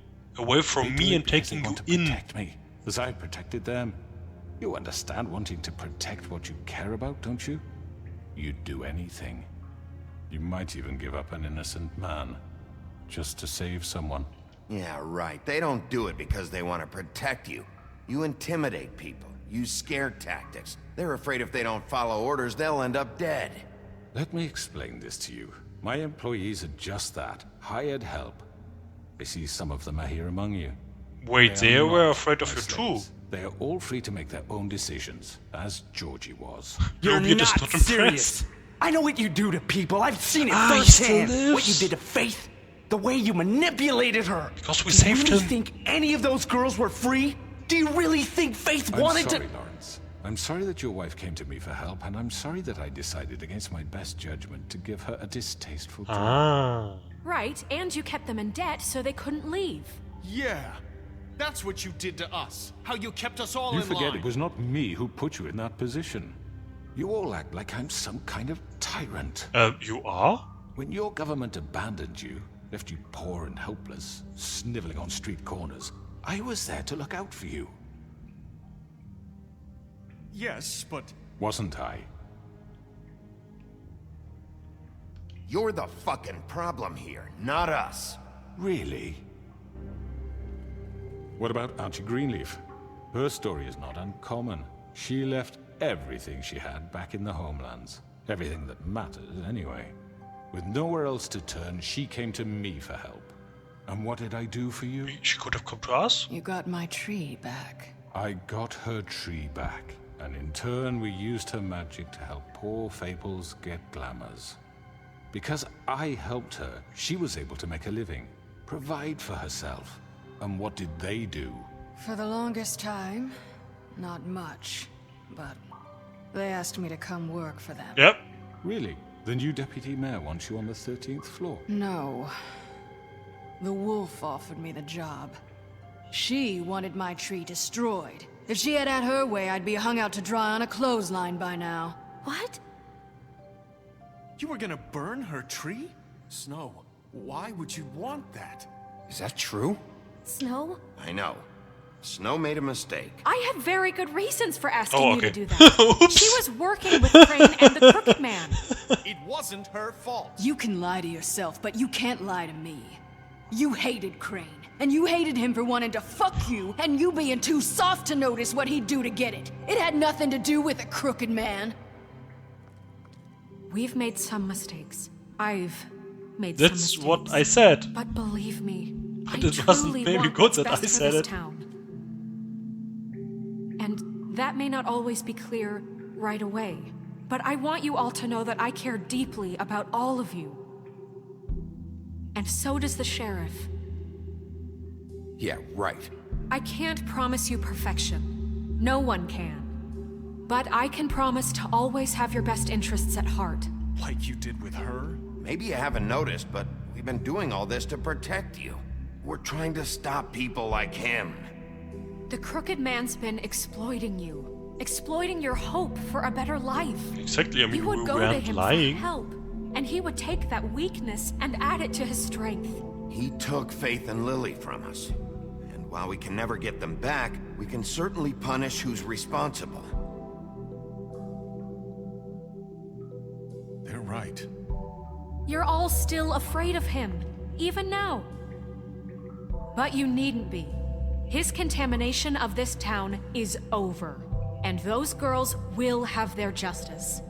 from me and taking you in. Protect me, as I protected them. You understand wanting to protect what you care about, don't you? You'd do anything. You might even give up an innocent man, just to save someone. Yeah, right. They don't do it because they want to protect you. You intimidate people, use scare tactics. They're afraid if they don't follow orders, they'll end up dead. Let me explain this to you. My employees are just that, hired help. I see some of them are here among you. Wait, they are were not afraid of my you too. slaves. They are all free to make their own decisions, as Georgie was. You're You're not just not serious. impressed. I know what you do to people. I've seen it Ah, he firsthand. still What you lives. did to Faith. The way you manipulated her. Because we Do saved you really him. think any of those girls were free? Do you really think Faith I'm wanted sorry, to... Lawrence. I'm sorry that your wife came to me for help, and I'm sorry that I decided against my best judgment to give her a distasteful job. Ah. Right, and you kept them in debt so they couldn't leave. Yeah. That's what you did to us. How you kept us all You in forget line. it was not me who put you in that position. You all act like I'm some kind of tyrant. You are? When your government abandoned you, left you poor and helpless, sniveling on street corners, I was there to look out for you. Yes, but... Wasn't I? You're the fucking problem here, not us. Really? What about Auntie Greenleaf? Her story is not uncommon. She left everything she had back in the homelands. Everything that mattered, anyway. With nowhere else to turn, she came to me for help. And what did I do for you? She could have come to us. You got my tree back. I got her tree back. And in turn, we used her magic to help poor Fables get glamours. Because I helped her, she was able to make a living, provide for herself. And what did they do? For the longest time, not much. But they asked me to come work for them. Yep. Really? The new deputy mayor wants you on the 13th floor? No. The wolf offered me the job. She wanted my tree destroyed. If she had her way, I'd be hung out to dry on a clothesline by now. What? You were gonna burn her tree? Snow, why would you want that? Is that true? Snow? I know. Snow made a mistake. I had very good reasons for asking Oh, you okay. to do that. She was working with Crane and the Crooked Man. It wasn't her fault. You can lie to yourself, but you can't lie to me. You hated Crane, and you hated him for wanting to fuck you, and you being too soft to notice what he'd do to get it. It had nothing to do with the Crooked Man. We've made some mistakes. I've made some That's mistakes. what I said. But believe me, I But it wasn't truly maybe want good what's that I best for said this it. town. And that may not always be clear right away, but I want you all to know that I care deeply about all of you. And so does the sheriff. Yeah, right. I can't promise you perfection. No one can. But I can promise to always have your best interests at heart. Like you did with her? Maybe you haven't noticed, but we've been doing all this to protect you. We're trying to stop people like him. The Crooked Man's been exploiting you. Exploiting your hope for a better life. Exactly, I mean, You would we go to weren't him lying. for help, and he would take that weakness and add it to his strength. He took Faith and Lily from us. And while we can never get them back, we can certainly punish who's responsible. They're right. You're all still afraid of him, even now. But you needn't be. His contamination of this town is over, and those girls will have their justice.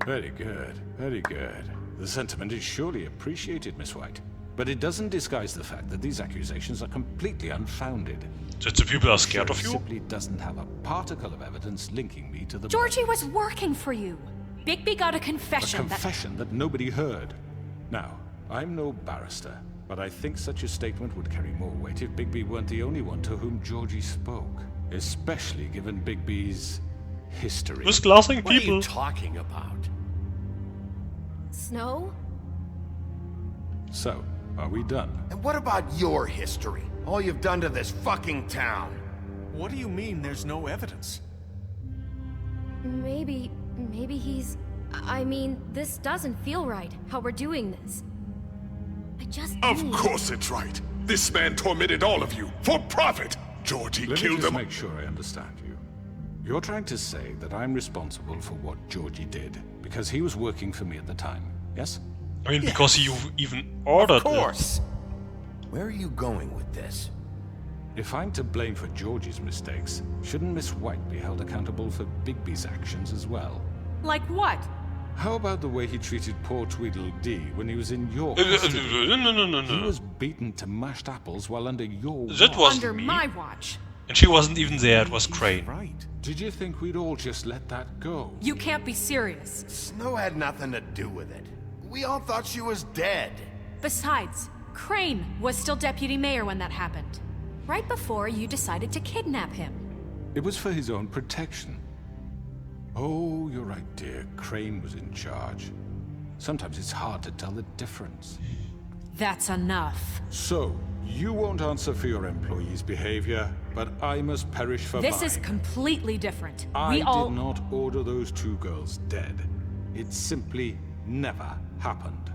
Very good, very good. The sentiment is surely appreciated, Miss White. But it doesn't disguise the fact that these accusations are completely unfounded. That the people are scared of Sheriff you? simply doesn't have a particle of evidence linking me to the Georgie was working for you. Bigby got a confession A confession that nobody heard. Now, I'm no barrister, but I think such a statement would carry more weight if Bigby weren't the only one to whom Georgie spoke. Especially given Bigby's history. Who's glassing What are people? you talking about? Snow? So, are we done? And what about your history? All you've done to this fucking town? What do you mean there's no evidence? Maybe he's... I mean, this doesn't feel right, how we're doing this. I just Of need- course it's right. This man tormented all of you for profit. Georgie Let me killed just them. make sure I understand you. You're trying to say that I'm responsible for what Georgie did because he was working for me at the time, yes? I mean, because you even ordered Of course. Where are you going with this? If I'm to blame for Georgie's mistakes, shouldn't Miss White be held accountable for Bigby's actions as well? Like what? How about the way he treated poor Tweedledee when he was in your No. He was beaten to mashed apples while under your That watch. wasn't Under me. my watch. And she wasn't even there, it was Crane. Right. Did you think we'd all just let that go? You can't be serious. Snow had nothing to do with it. We all thought she was dead. Besides, Crane was still deputy mayor when that happened. Right before you decided to kidnap him. It was for his own protection. Oh, you're right, dear. Crane was in charge. Sometimes it's hard to tell the difference. That's enough. So, you won't answer for your employees' behavior, but I must perish for This mine. is completely different. I We all... did not order those two girls dead. It simply never happened.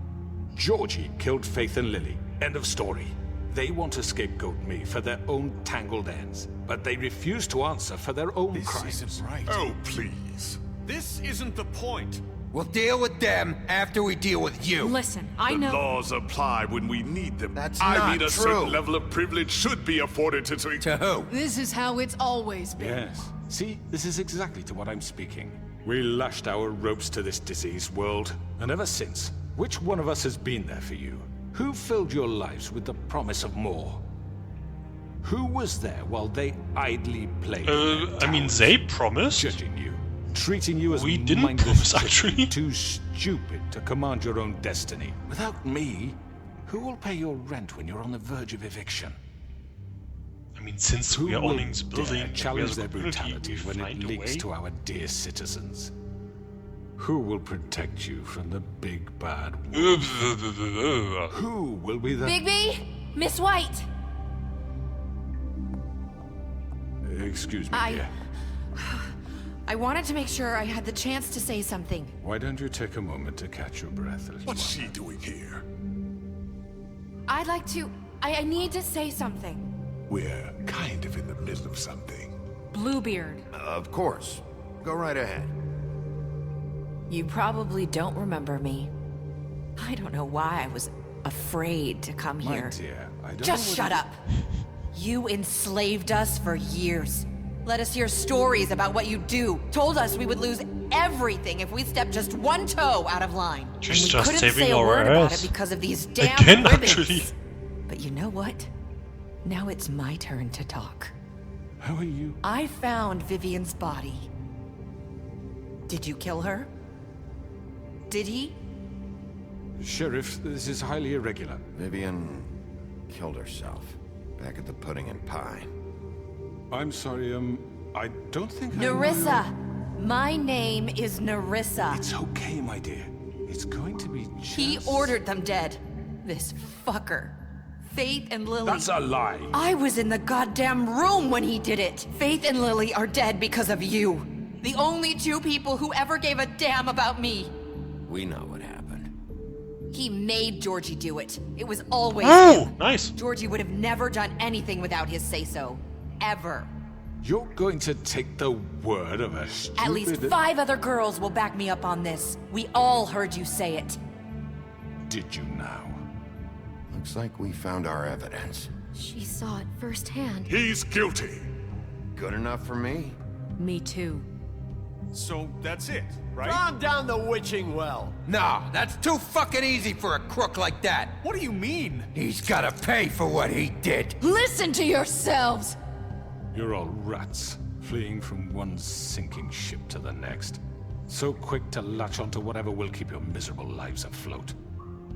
Georgie killed Faith and Lily. End of story. They want to scapegoat me for their own tangled ends, but they refuse to answer for their own This crimes. isn't right. Oh, please. This isn't the point. We'll deal with them after we deal with you. Listen, I The know... laws apply when we need them. That's I not mean, a true. certain level of privilege should be afforded to... To who? This is how it's always been. Yes. See, this is exactly to what I'm speaking. We lashed our ropes to this diseased world, and ever since, which one of us has been there for you? Who filled your lives with the promise of more? Who was there while they idly played? I mean, they promised. Judging you, treating you as We didn't mindless promise, actually. too stupid to command your own destiny. Without me, who will pay your rent when you're on the verge of eviction? I mean, since Who we are will owning this building, dare and we challenge as a their community, brutality we when it find a leaks way. to our dear citizens? Who will protect you from the big bad wolf? Who will be the... Bigby! Miss White! Excuse me, dear. I wanted to make sure I had the chance to say something. Why don't you take a moment to catch your breath a little What's she doing here? I'd like to... I need to say something. We're kind of in the middle of something. Bluebeard. Of course. Go right ahead. You probably don't remember me. I don't know why I was afraid to come My here. dear, I don't Just know shut what up. You enslaved us for years. Let us hear stories about what you do. Told us we would lose everything if we stepped just one toe out of line. She's and we just couldn't saving say a our word about ass. it because of these damn Again, ribbons. actually. But you know what? Now it's my turn to talk. How are you? I found Vivian's body. Did you kill her? Did he? Sheriff, this is highly irregular. Vivian killed herself back at the Pudding and Pie. I'm sorry, I don't think Nerissa! My name is Nerissa. It's okay, my dear. It's going to be just... He ordered them dead. This fucker. Faith and Lily. That's a lie. I was in the goddamn room when he did it. Faith and Lily are dead because of you. The only two people who ever gave a damn about me. We know what happened. He made Georgie do it. It was always Oh, him. nice. Georgie would have never done anything without his say-so. Ever. You're going to take the word of a stupid... At least 5 other girls will back me up on this. We all heard you say it. Did you now? Looks like we found our evidence. She saw it firsthand. He's guilty. Good enough for me. Me too. So that's it, right? Calm down the witching well. Nah, that's too fucking easy for a crook like that. What do you mean? He's gotta pay for what he did. Listen to yourselves! You're all rats, fleeing from one sinking ship to the next. So quick to latch onto whatever will keep your miserable lives afloat.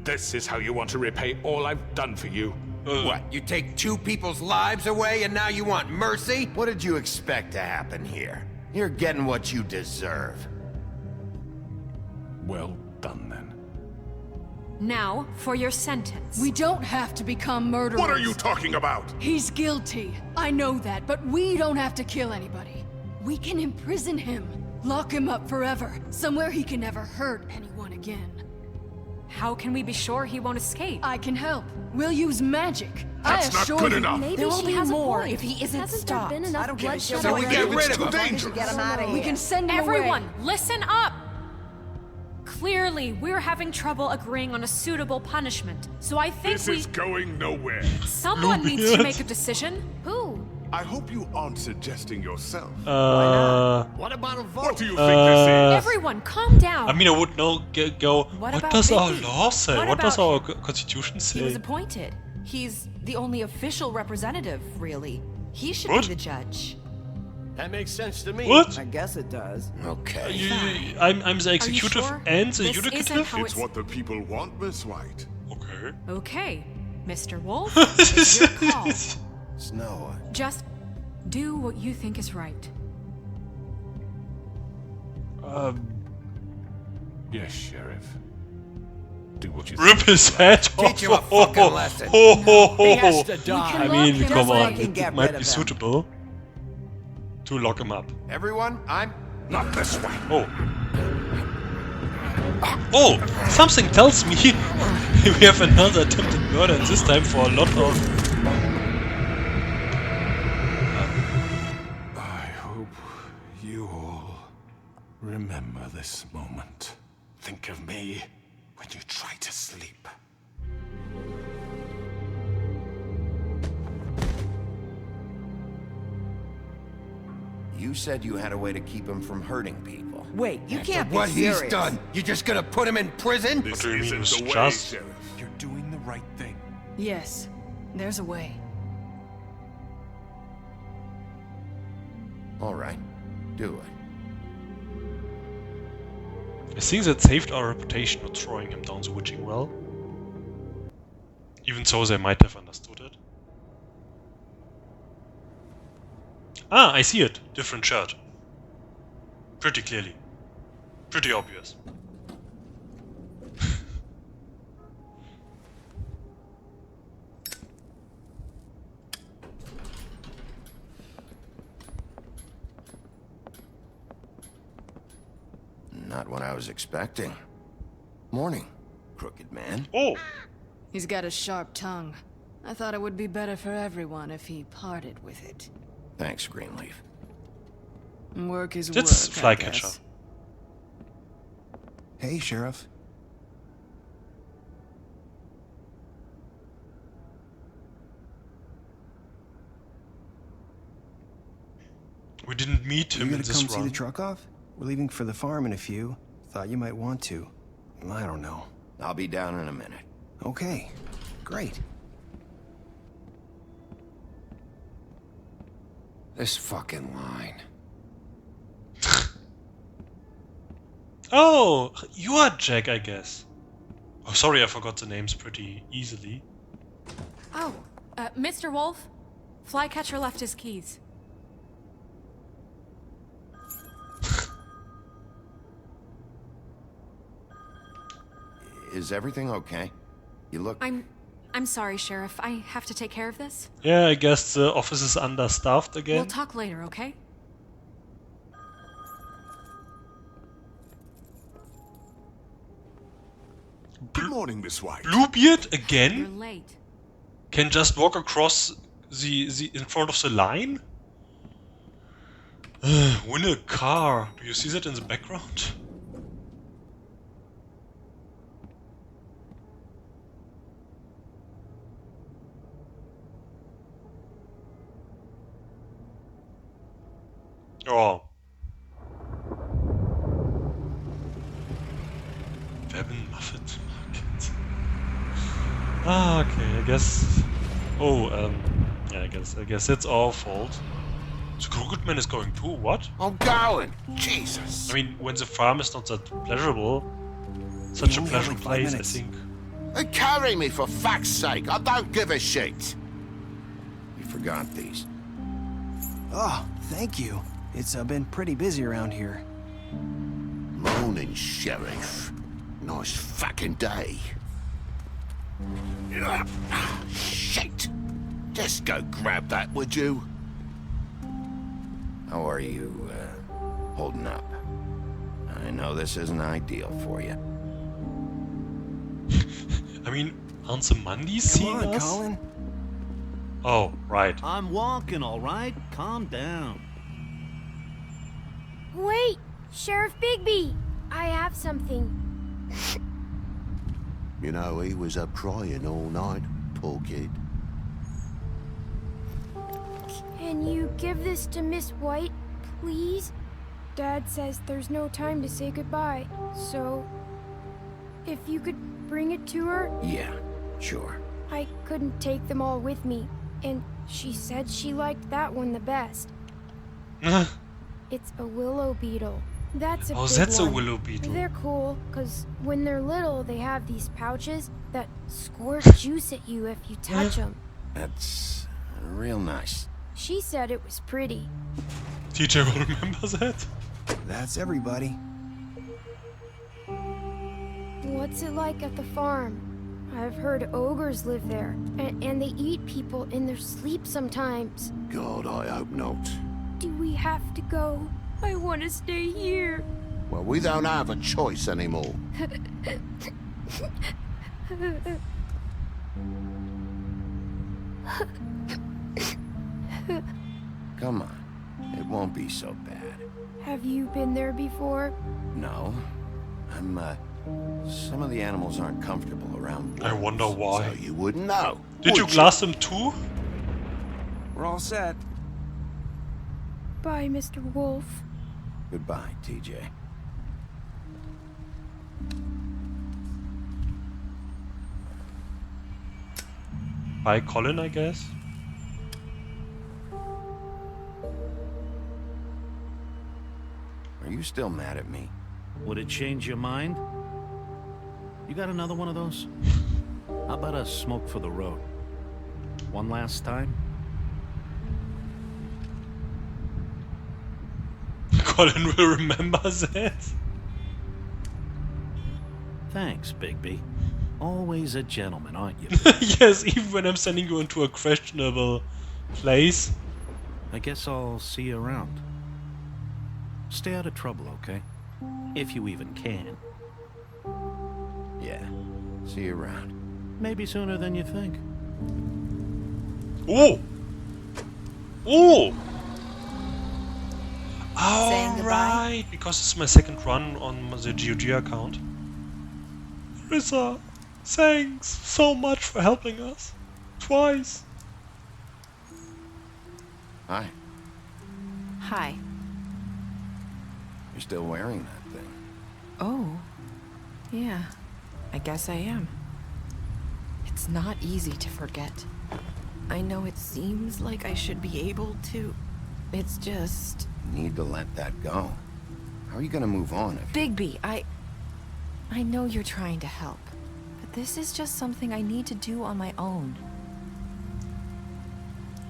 This is how you want to repay all I've done for you. What, you take 2 people's lives away and now you want mercy? What did you expect to happen here? You're getting what you deserve. Well done, then. Now, for your sentence. We don't have to become murderers. What are you talking about? He's guilty. I know that, but we don't have to kill anybody. We can imprison him. Lock him up forever. Somewhere he can never hurt anyone again. How can we be sure he won't escape? I can help. We'll use magic. That's I not assure good you. enough. Maybe There will she be has more a point. if he isn't Hasn't stopped. there been enough I don't give a bloodshed shit So we already? get rid of too him. dangerous. Get him out of here. We can send him Everyone, away. listen up! Clearly, we're having trouble agreeing on a suitable punishment. So I think This is going nowhere. someone needs to make a decision. Who? I hope you aren't suggesting yourself. What about a vote? What do you think this is? Everyone, calm down. I mean, I would now go. What about does our Bigby? law say? What What does about our him? constitution He was say? appointed. He's the only official representative, really. He should What? be the judge. That makes sense to me. What? I guess it does. Okay. I'm the executive sure? and the This isn't judicative. how It's what the people want, Miss White. Okay. Okay, Mr. Wolf, it's your call. Snow. Just do what you think is right. Yes, Sheriff. Do what you Rip think. his head off. Teach him a fucking lesson. He has to die. I lock mean, him come up. on, We can get it might rid be of him. suitable to lock him up. Everyone, I'm... Not this way. Oh. Oh, something tells me we have another attempted murder, and this time for a lot of... I hope you all remember this moment. Think of me when you try to sleep. You said you had a way to keep him from hurting people. Wait, you can't be What serious. he's done, you just gonna put him in prison? This do you mean, isn't it's the way, just- Sheriff. You're doing the right thing. Yes, there's a way. All right, do it. I think that saved our reputation not throwing him down the witching well. Even so, they might have understood it. Ah, I see it. Different shirt. Pretty clearly. Pretty obvious. Not what I was expecting. Morning, crooked man. Oh! He's got a sharp tongue. I thought it would be better for everyone if he parted with it. Thanks, Greenleaf. Work is That's work, Flycatcher. I guess. Hey, Sheriff. We didn't meet him You in gonna this come see run. the truck off? We're leaving for the farm in a few. Thought you might want to. I don't know. I'll be down in a minute. Okay, great. This fucking line. Oh, you are Jack, I guess. Oh, sorry, I forgot the names pretty easily. Oh, Mr. Wolf? Flycatcher left his keys. Is everything okay? You look... I'm sorry, Sheriff. I have to take care of this. Yeah, I guess the office is understaffed again. We'll talk later, okay? Good morning, Miss White. Bluebeard You're again? late. Can just walk across the in front of the line? Win a car. Do you see that in the background? Oh. Webben Muffet Market. Ah, okay, I guess. Oh, yeah, I guess it's our fault. The Crooked Man is going too, what? I'm going! Jesus! I mean, when the farm is not that pleasurable, such a only have pleasant like 5 place, I minutes. think. Carry me for fuck's sake! I don't give a shit! You forgot these. Oh, thank you. It's been pretty busy around here. Morning, Sheriff. Nice fucking day. Shit! Just go grab that, would you? How are you, holding up? I know this isn't ideal for you. I mean, aren't the Mundies seeing Come on, us? Colin. Oh, right. I'm walking, all right? Calm down. Wait! Sheriff Bigby! I have something. You know, he was up crying all night, poor kid. Can you give this to Miss White, please? Dad says there's no time to say goodbye, so... if you could bring it to her? Yeah, sure. I couldn't take them all with me, and she said she liked that one the best. It's a willow beetle. That's a Oh, big that's a one. willow beetle. They're cool, because when they're little, they have these pouches that squirt juice at you if you touch them. That's real nice. She said it was pretty. TJ will remember that. That's everybody. What's it like at the farm? I've heard ogres live there, and they eat people in their sleep sometimes. God, I hope not. Do we have to go? I want to stay here. Well, we don't have a choice anymore. Come on. It won't be so bad. Have you been there before? No. Some of the animals aren't comfortable around I wonder why. so you wouldn't know. Did you would glass them too? We're all set. Bye, Mr. Wolf. Goodbye, TJ. By Colin, I guess. you still mad at me? Would it change your mind? You got another one of those? How about a smoke for the road? One last time? Colin will remember that. Thanks, Bigby. Always a gentleman, aren't you? Yes, even when I'm sending you into a questionable place. I guess I'll see you around. Stay out of trouble, okay? If you even can. Yeah, see you around. Maybe sooner than you think. Oh! Oh! Saying goodbye? Alright, because it's my second run on the GOG account. Marissa, thanks so much for helping us. Twice. Hi. Hi. You're still wearing that thing. Oh. Yeah. I guess I am. It's not easy to forget. I know it seems like I should be able to. It's just... You need to let that go. How are you gonna move on if... Bigby, I know you're trying to help, but this is just something I need to do on my own.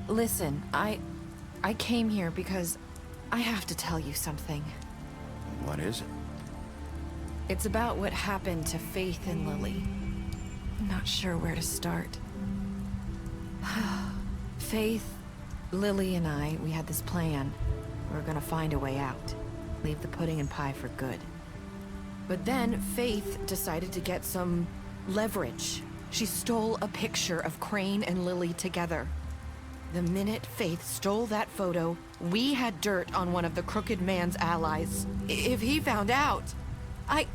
Listen, I came here because I have to tell you something. What is it? It's about what happened to Faith and Lily. I'm not sure where to start. Faith, Lily, and I, we had this plan. We were gonna find a way out. Leave the pudding and pie for good. But then Faith decided to get some leverage. She stole a picture of Crane and Lily together. The minute Faith stole that photo, we had dirt on one of the Crooked Man's allies. If he found out, I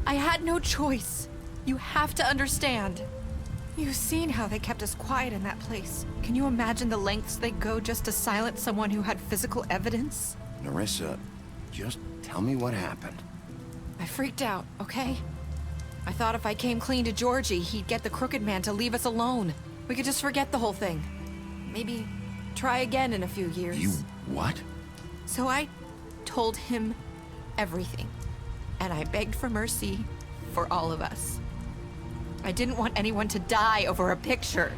had no choice. You have to understand. You've seen how they kept us quiet in that place. Can you imagine the lengths they go just to silence someone who had physical evidence? Nerissa, just tell me what happened. I freaked out, okay? I thought if I came clean to Georgie, he'd get the Crooked Man to leave us alone. We could just forget the whole thing. Maybe try again in a few years. You what? So I told him everything. And I begged for mercy for all of us. I didn't want anyone to die over a picture.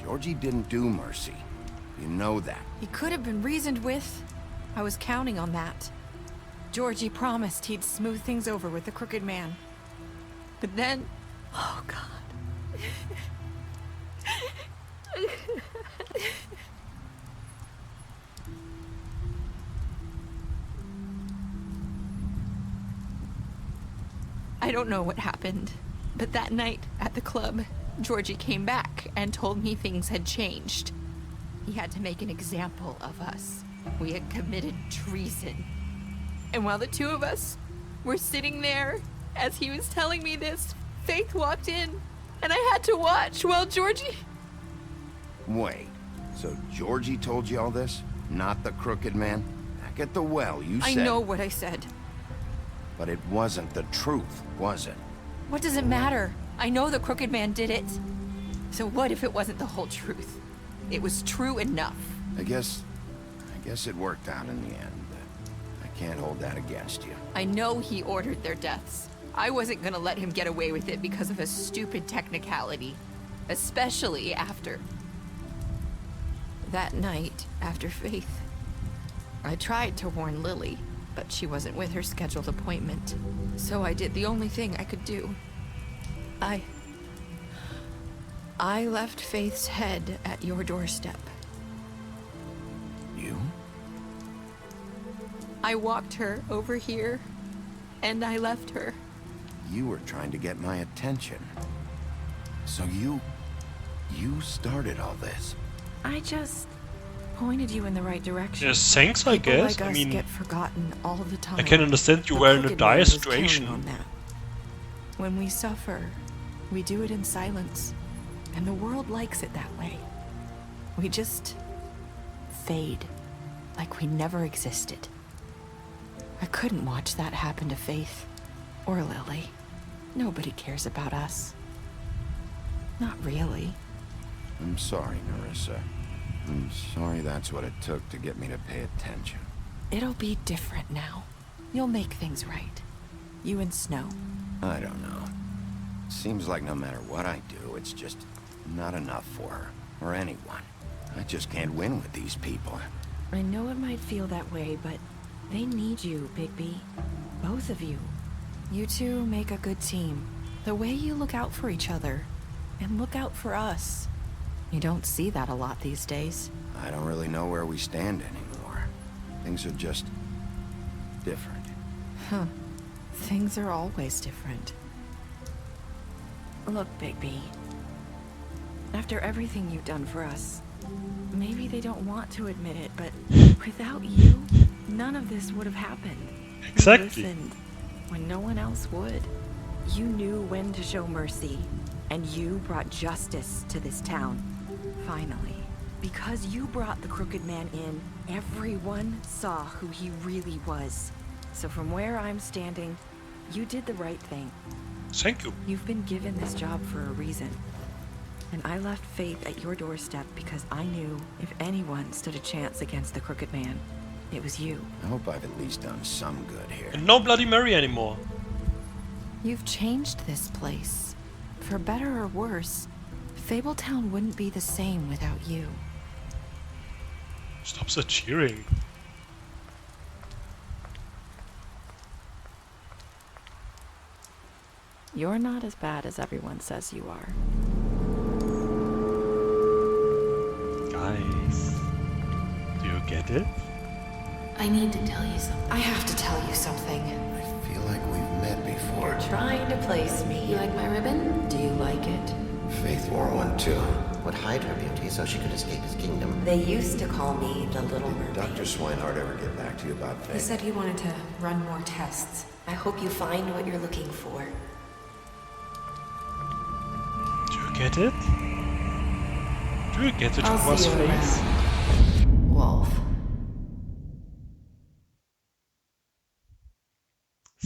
Georgie didn't do mercy. You know that. He could have been reasoned with. I was counting on that. Georgie promised he'd smooth things over with the Crooked Man. But then... Oh, God. I don't know what happened, but that night at the club, Georgie came back and told me things had changed. He had to make an example of us. We had committed treason. And while the two of us were sitting there, as he was telling me this, Faith walked in, and I had to watch while Georgie... Wait, so Georgie told you all this? Not the Crooked Man? Back at the well, you said... I know what I said. But it wasn't the truth, was it? What does it matter? I know the Crooked Man did it. So what if it wasn't the whole truth? It was true enough. I guess it worked out in the end, but I can't hold that against you. I know he ordered their deaths. I wasn't gonna let him get away with it because of a stupid technicality. Especially after... that night, after Faith. I tried to warn Lily, but she wasn't with her scheduled appointment. So I did the only thing I could do. I left Faith's head at your doorstep. You? I walked her over here, and I left her. You were trying to get my attention. So you started all this. I just pointed you in the right direction. Yes, thanks, I People guess. like I us mean, get forgotten all the time. I can understand you were in a dire situation. On that. When we suffer, we do it in silence, and the world likes it that way. We just fade, like we never existed. I couldn't watch that happen to Faith or Lily. Nobody cares about us. Not really. I'm sorry, Nerissa. I'm sorry that's what it took to get me to pay attention. It'll be different now. You'll make things right. You and Snow. I don't know. Seems like no matter what I do, it's just not enough for her, or anyone. I just can't win with these people. I know it might feel that way, but they need you, Bigby. Both of you. You two make a good team. The way you look out for each other, and look out for us. You don't see that a lot these days. I don't really know where we stand anymore. Things are just different. Huh. Things are always different. Look, Bigby. After everything you've done for us, maybe they don't want to admit it, but without you, none of this would have happened. Exactly. You listened when no one else would. You knew when to show mercy, and you brought justice to this town. Finally. Because you brought the Crooked Man in, everyone saw who he really was. So from where I'm standing, you did the right thing. Thank you. You've been given this job for a reason. And I left Faith at your doorstep because I knew if anyone stood a chance against the Crooked Man, it was you. I hope I've at least done some good here. And no Bloody Mary anymore. You've changed this place. For better or worse, Fabletown wouldn't be the same without you. Stop the cheering. You're not as bad as everyone says you are. Guys, do you get it? I need to tell you something. I have to tell you something. I feel like we've met before. You're trying to place me. You like my ribbon? Do you like it? Faith wore one too. Would hide her beauty so she could escape his kingdom. They used to call me the Little Mermaid. Dr. Swinehart ever get back to you about Faith? He said he wanted to run more tests. I hope you find what you're looking for. Do you get it? Do you get it I'll who was see you Faith? around, Wolf.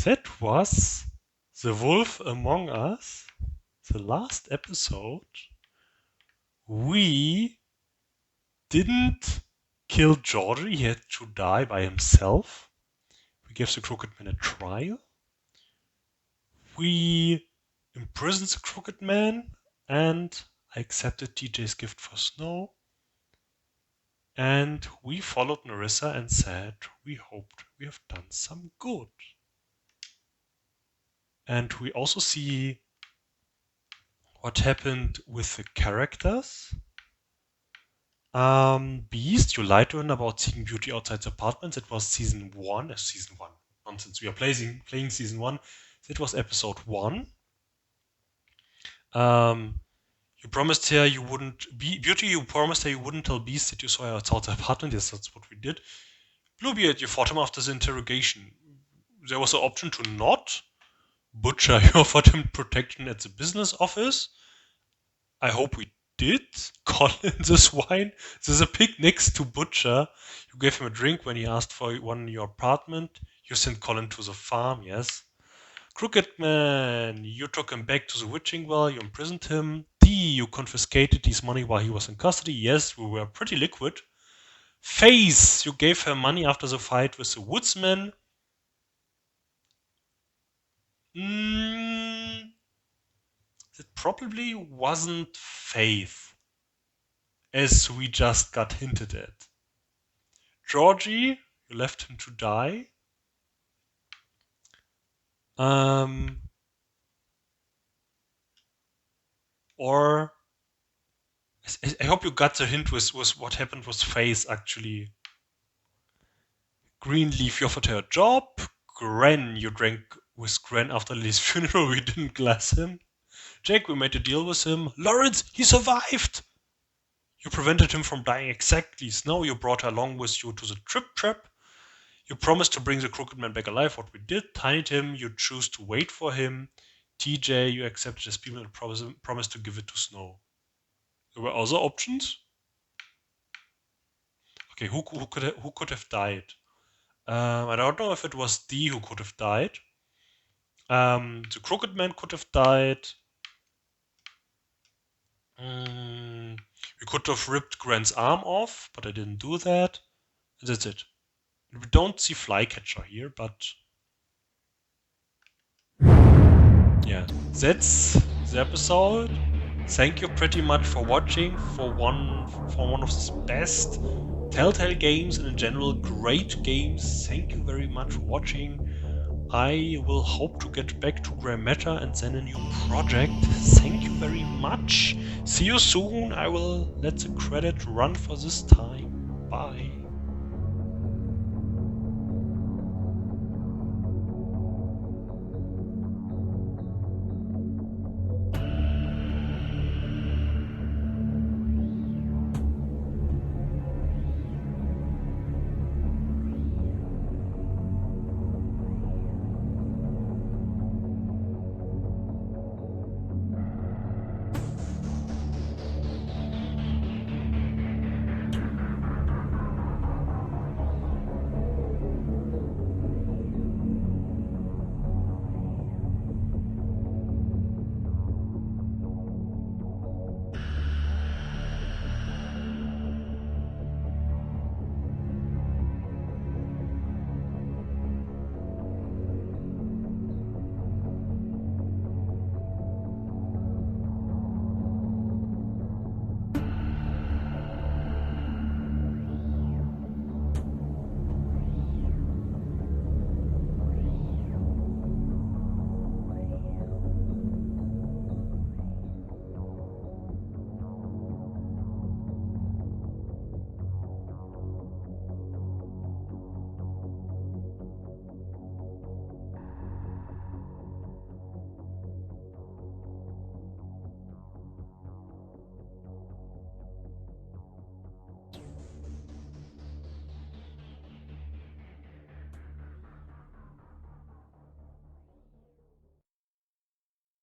That was The Wolf Among Us, the last episode. We didn't kill Georgie, he had to die by himself. We gave the Crooked Man a trial. We imprisoned the Crooked Man, and I accepted TJ's gift for Snow. And we followed Nerissa and said we hoped we have done some good. And we also see what happened with the characters. Beast, you lied to him about seeking beauty outside the apartment. That was season 1. Nonsense. We are playing season 1. That was episode 1. You promised her you wouldn't be Beauty. You promised her you wouldn't tell Beast that you saw her outside the apartment. Yes, that's what we did. Bluebeard, you fought him after the interrogation. There was an option to not. Butcher, you offered him protection at the business office. I hope we did. Colin the swine. There's a pig next to Butcher. You gave him a drink when he asked for one in your apartment. You sent Colin to the farm, yes. Crooked Man, you took him back to the witching well. You imprisoned him. D, you confiscated his money while he was in custody. Yes, we were pretty liquid. Face, you gave her money after the fight with the woodsman. That probably wasn't Faith, as we just got hinted at. Georgie, you left him to die. Or I hope you got the hint with what happened with Faith actually. Greenleaf, you offered her a job. Gren, you drank with Gren after Lily's funeral. We didn't glass him. Jake, we made a deal with him. Lawrence, he survived! You prevented him from dying exactly. Snow, you brought her along with you to the trip trap. You promised to bring the Crooked Man back alive, what we did. Tiny Tim, you choose to wait for him. TJ, you accepted his people and promised to give it to Snow. There were other options? Okay, who could have died? I don't know if it was D who could have died. The Crooked Man could have died. We could have ripped Gren's arm off, but I didn't do that. And that's it. We don't see Flycatcher here, but yeah, that's the episode. Thank you pretty much for watching for one of the best Telltale games and in general great games. Thank you very much for watching. I will hope to get back to Grey Matter and then a new project. Thank you very much. See you soon. I will let the credit run for this time. Bye.